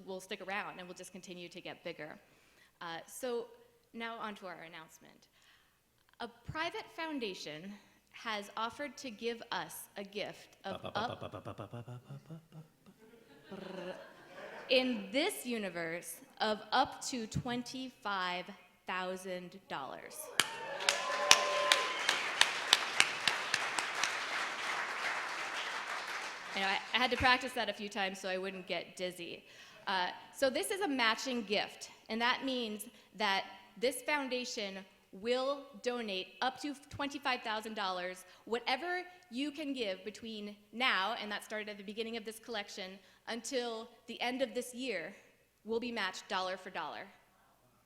will stick around and will just continue to get bigger. So now on to our announcement. A private foundation has offered to give us a gift of in this universe of up to $25,000. I had to practice that a few times so I wouldn't get dizzy. So this is a matching gift, and that means that this foundation will donate up to $25,000, whatever you can give between now, and that started at the beginning of this collection, until the end of this year, will be matched dollar for dollar.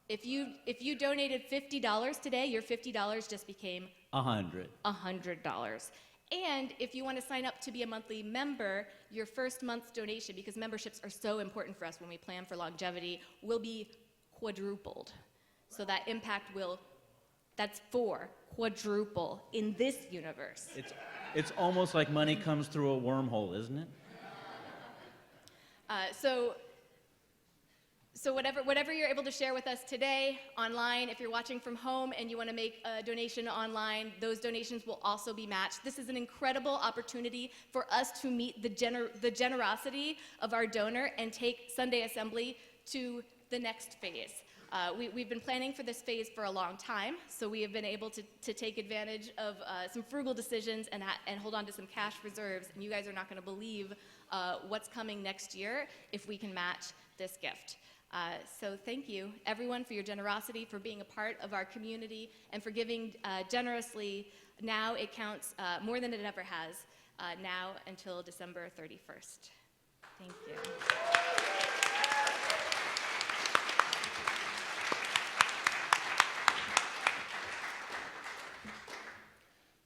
If you donated $50 today, your $50 just became $100. And if you want to sign up to be a monthly member, your first month's donation, because memberships are so important for us when we plan for longevity, will be quadrupled. So that impact will, that's quadruple in this universe. It's almost like money comes through a wormhole, isn't it? So whatever you're able to share with us today online, if you're watching from home and you want to make a donation online, those donations will also be matched. This is an incredible opportunity for us to meet the generosity of our donor and take Sunday Assembly to the next phase. We've been planning for this phase for a long time, so we have been able to take advantage of some frugal decisions and hold on to some cash reserves, and you guys are not going to believe what's coming next year if we can match this gift. So thank you, everyone, for your generosity, for being a part of our community, and for giving generously. Now it counts more than it ever has, now until December 31st. Thank you.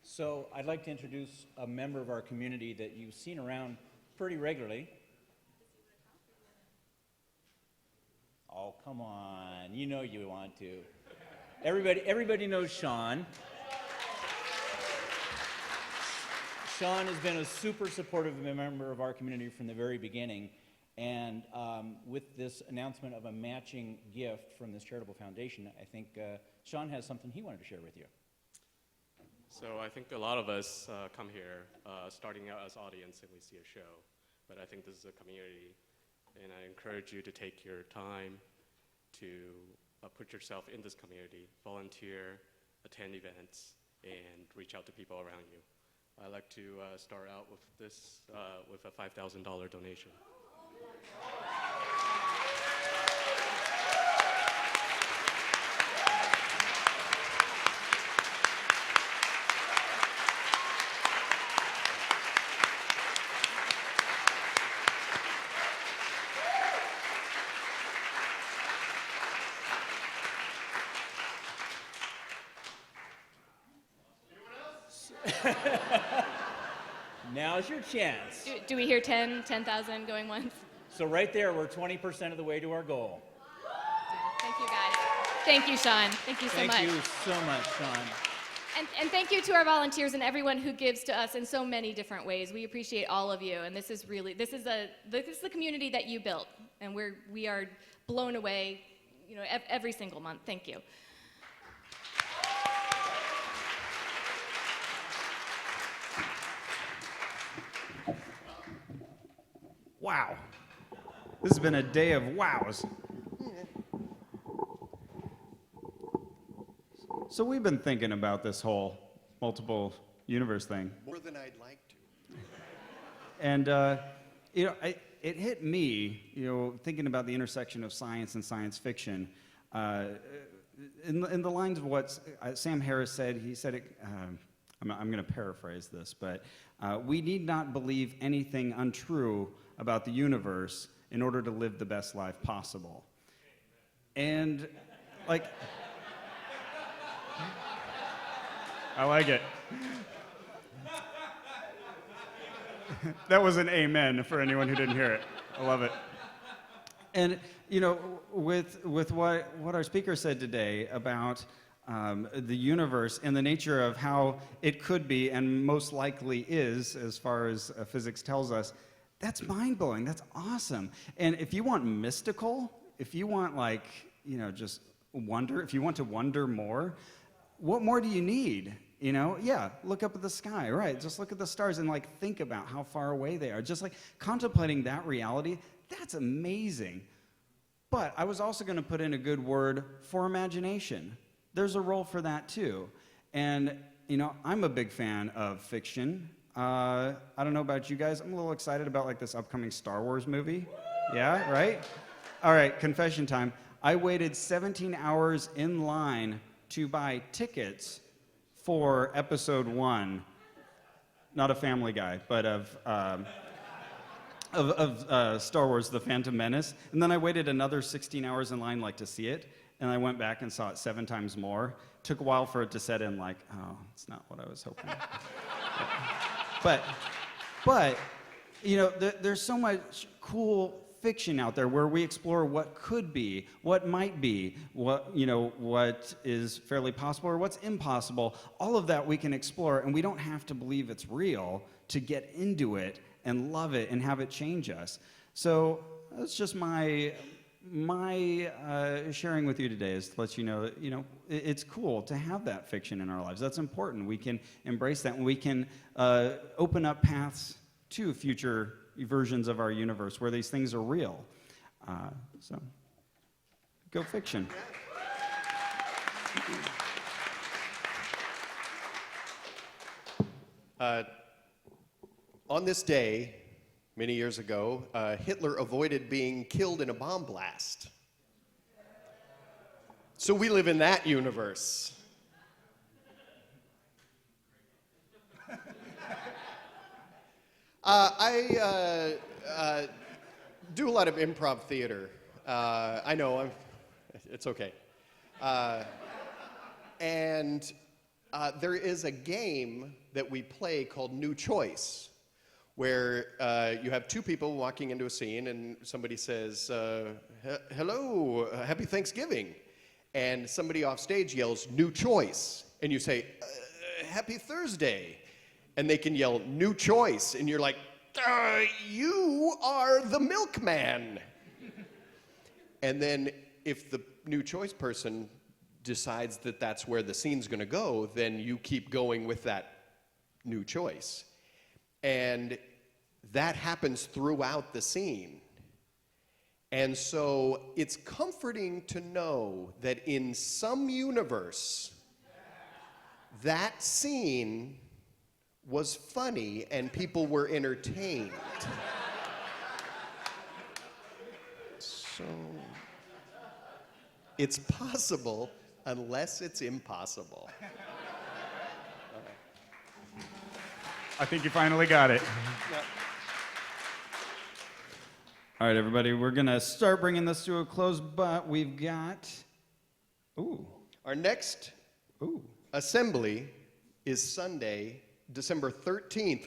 So I'd like to introduce a member of our community that you've seen around pretty regularly. Oh, come on. You know you want to. Everybody knows Sean. Sean has been a super supportive member of our community from the very beginning. And with this announcement of a matching gift from this charitable foundation, I think Sean has something he wanted to share with you. So I think a lot of us come here starting out as audience and we see a show, but I think this is a community, and I encourage you to take your time to put yourself in this community, volunteer, attend events, and reach out to people around you. I'd like to start out with this, with a $5,000 donation. Now's your chance. Do we hear 10,000 going once? So right there, we're 20% of the way to our goal. Thank you, guys. Thank you, Sean. Thank you so much. Thank you so much, Sean. And thank you to our volunteers and everyone who gives to us in so many different ways. We appreciate all of you, and this is the community that you built, and we are blown away, every single month. Thank you. Wow. This has been a day of wows. So we've been thinking about this whole multiple universe thing. More than I'd like to. And, it hit me, thinking about the intersection of science and science fiction. In the lines of what Sam Harris said, he said it, I'm going to paraphrase this, but we need not believe anything untrue about the universe in order to live the best life possible. And, I like it. That was an amen for anyone who didn't hear it. I love it. And, with what our speaker said today about the universe and the nature of how it could be and most likely is, as far as physics tells us, that's mind-blowing. That's awesome. And if you want mystical, if you want, just wonder, if you want to wonder more, what more do you need? Look up at the sky, right? Just look at the stars and think about how far away they are. Just contemplating that reality, that's amazing. But I was also going to put in a good word for imagination. There's a role for that too. And, I'm a big fan of fiction. I don't know about you guys. I'm a little excited about this upcoming Star Wars movie. Yeah, right? All right, confession time. I waited 17 hours in line to buy tickets for episode 1, not a Family Guy, but of Star Wars: The Phantom Menace. And then I waited another 16 hours in line to see it, and I went back and saw it 7 times more. Took a while for it to set in oh, it's not what I was hoping. But there's so much cool fiction out there where we explore what could be, what might be, what is fairly possible or what's impossible. All of that we can explore, and we don't have to believe it's real to get into it and love it and have it change us. So that's just my sharing with you today, is to let you know that it's cool to have that fiction in our lives. That's important. We can embrace that, and we can open up paths to future versions of our universe where these things are real. So, go fiction. On this day, many years ago, Hitler avoided being killed in a bomb blast. So we live in that universe. I do a lot of improv theater. I know, it's okay. And there is a game that we play called New Choice, where you have 2 people walking into a scene and somebody says, hello, happy Thanksgiving. And somebody off stage yells, New Choice. And you say, happy Thursday. And they can yell, New Choice. And you're like, you are the milkman. And then if the New Choice person decides that that's where the scene's going to go, then you keep going with that New Choice. And that happens throughout the scene. And so it's comforting to know that in some universe, that scene was funny and people were entertained. So it's possible unless it's impossible. I think you finally got it. Yep. All right, everybody, we're going to start bringing this to a close, but we've got... Our next assembly is Sunday, December 13th.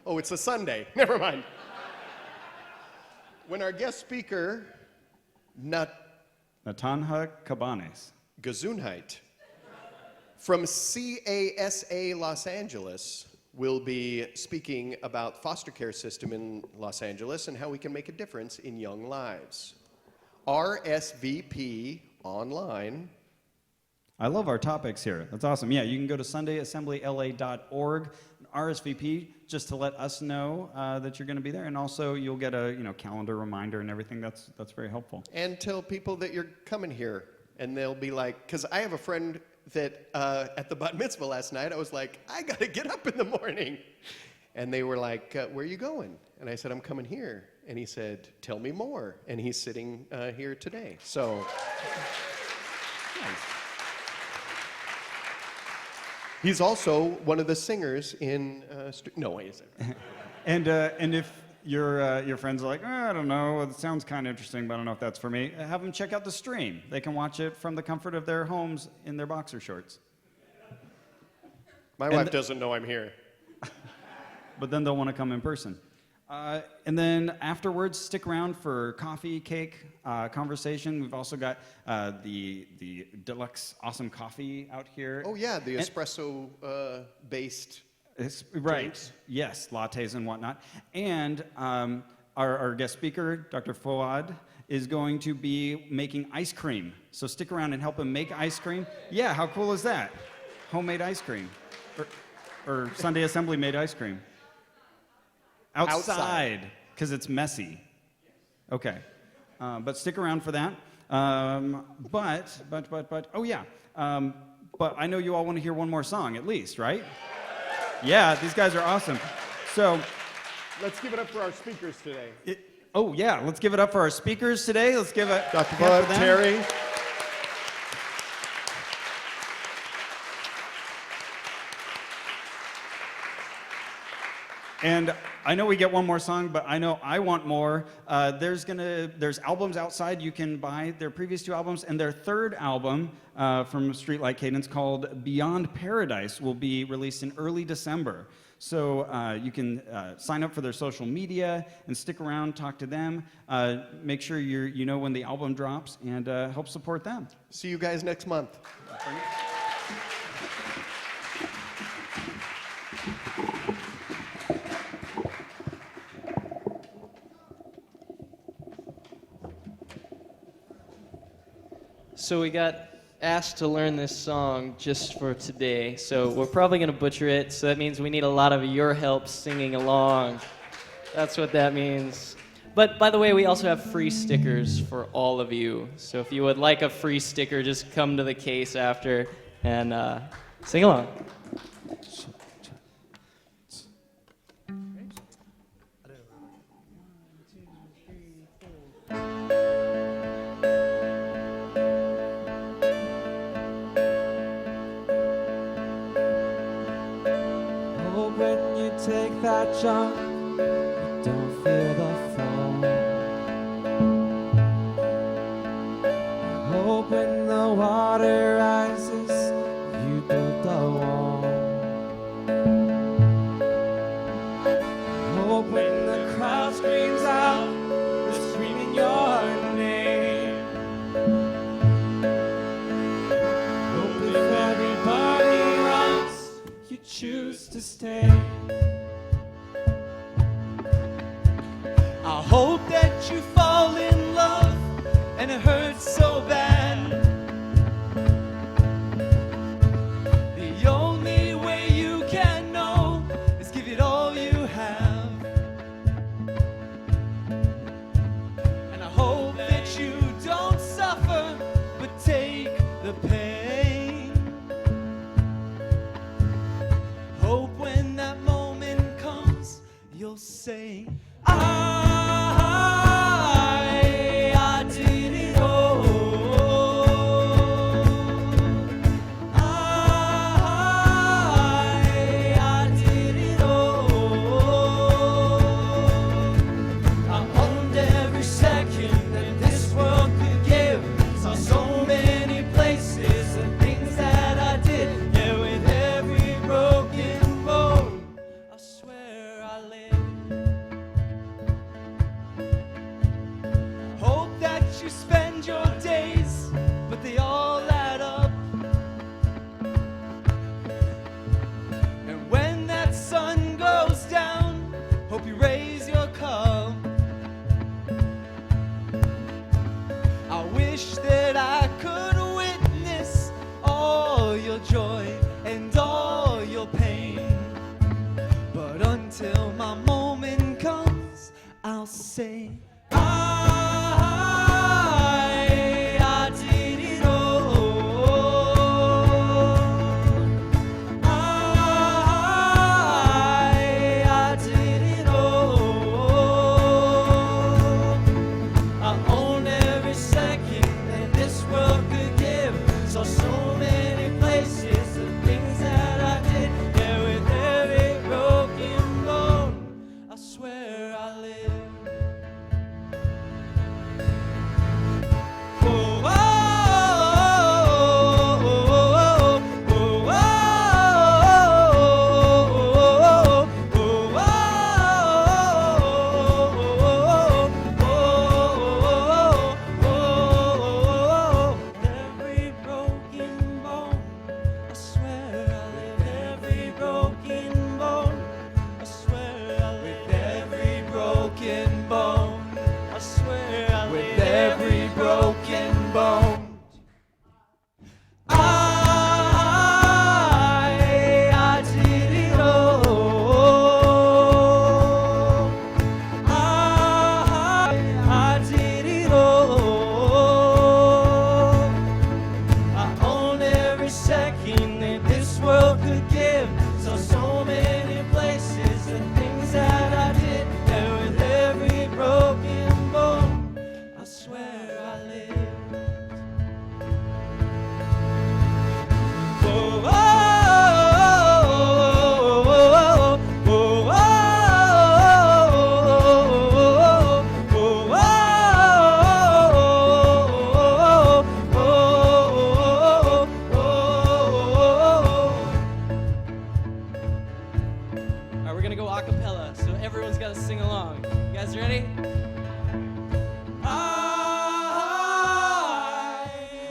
Oh, it's a Sunday. Never mind. When our guest speaker, Natanha Cabanes. Gesundheit, from CASA Los Angeles will be speaking about foster care system in Los Angeles and how we can make a difference in young lives. RSVP online. I love our topics here. That's awesome. Yeah, you can go to sundayassemblyla.org, RSVP, just to let us know that you're going to be there, and also you'll get a calendar reminder and everything. That's very helpful. And tell people that you're coming here, and they'll be like, because I have a friend that at the bat mitzvah last night, I was like, I got to get up in the morning. And they were like, where are you going? And I said, I'm coming here. And he said, tell me more. And he's sitting here today. So, nice. He's also one of the singers in no, wait a second. And if your friends are like, oh, I don't know, it sounds kind of interesting, but I don't know if that's for me, have them check out the stream. They can watch it from the comfort of their homes in their boxer shorts. My wife doesn't know I'm here. But then they'll want to come in person. And then afterwards, stick around for coffee, cake, conversation. We've also got the deluxe awesome coffee out here. Oh yeah, the espresso based right. drinks. Yes, lattes and whatnot. And our guest speaker, Dr. Foad, is going to be making ice cream. So stick around and help him make ice cream. Yeah, how cool is that? Homemade ice cream. Or Sunday Assembly made ice cream. Outside, because it's messy. Okay. But stick around for that. But oh yeah. But I know you all want to hear one more song at least, right? Yeah, these guys are awesome. So let's give it up for our speakers today. Let's give it up for our speakers today. Let's give it Dr. Bud, Terry. And I know we get one more song, but I know I want more. There's albums outside you can buy, their previous two albums, and their third album from Street Light Cadence called Beyond Paradise will be released in early December. So you can sign up for their social media and stick around, talk to them, make sure you know when the album drops, and help support them. See you guys next month. So we got asked to learn this song just for today, so we're probably going to butcher it, so that means we need a lot of your help singing along. That's what that means. But by the way, we also have free stickers for all of you, so if you would like a free sticker, just come to the case after and sing along. Take that jump, don't fear the fall. I hope when the water rises, you build a wall. I hope when the crowd screams out, they're screaming your name. Hope if everybody runs, you choose to stay. I hope that you fall in love and it hurts so bad. The only way you can know is give it all you have. And I hope that you don't suffer but take the pain. Hope when that moment comes you'll say, I did it all. I did it all. I owned every second that this world could give. Saw so many places and things that I did. Yeah, with every broken bone, I swear I lived. Hope that you spend your days, but they all add up. wish that I could witness all your joy and all your pain. But until my moment comes, I'll say, I did it all. I did it all. I own every second that this world could give. So many places, the things that I did. Yeah, with every broken bone, I swear I live. Every broken bone, I swear I live. Every broken bone, I swear I live. Every broken bone, I swear I live. With every broken bone. I did it all. I did it all. I own every second that this world could give. So many places and things that I did. And with every broken bone, I swear I lived. Oh, oh, oh, oh, All right, we're gonna go a cappella, so everyone's gotta sing along. You guys ready?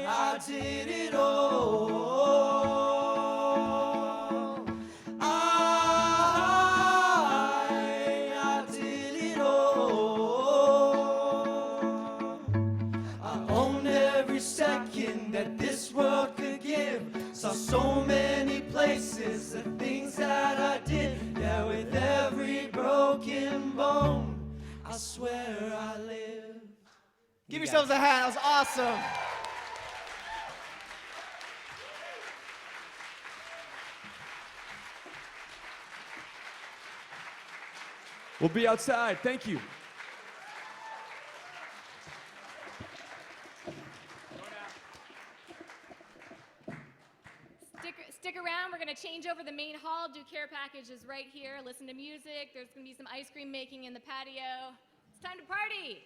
I did it all. I did it all. I own every second that this world could give. Saw so many places, the things that I did. Yeah, with every broken bone, I swear I live. Give yourselves a hand. That was awesome. We'll be outside. Thank you. Stick around. We're going to change over the main hall, do care packages right here, listen to music. There's going to be some ice cream making in the patio. It's time to party.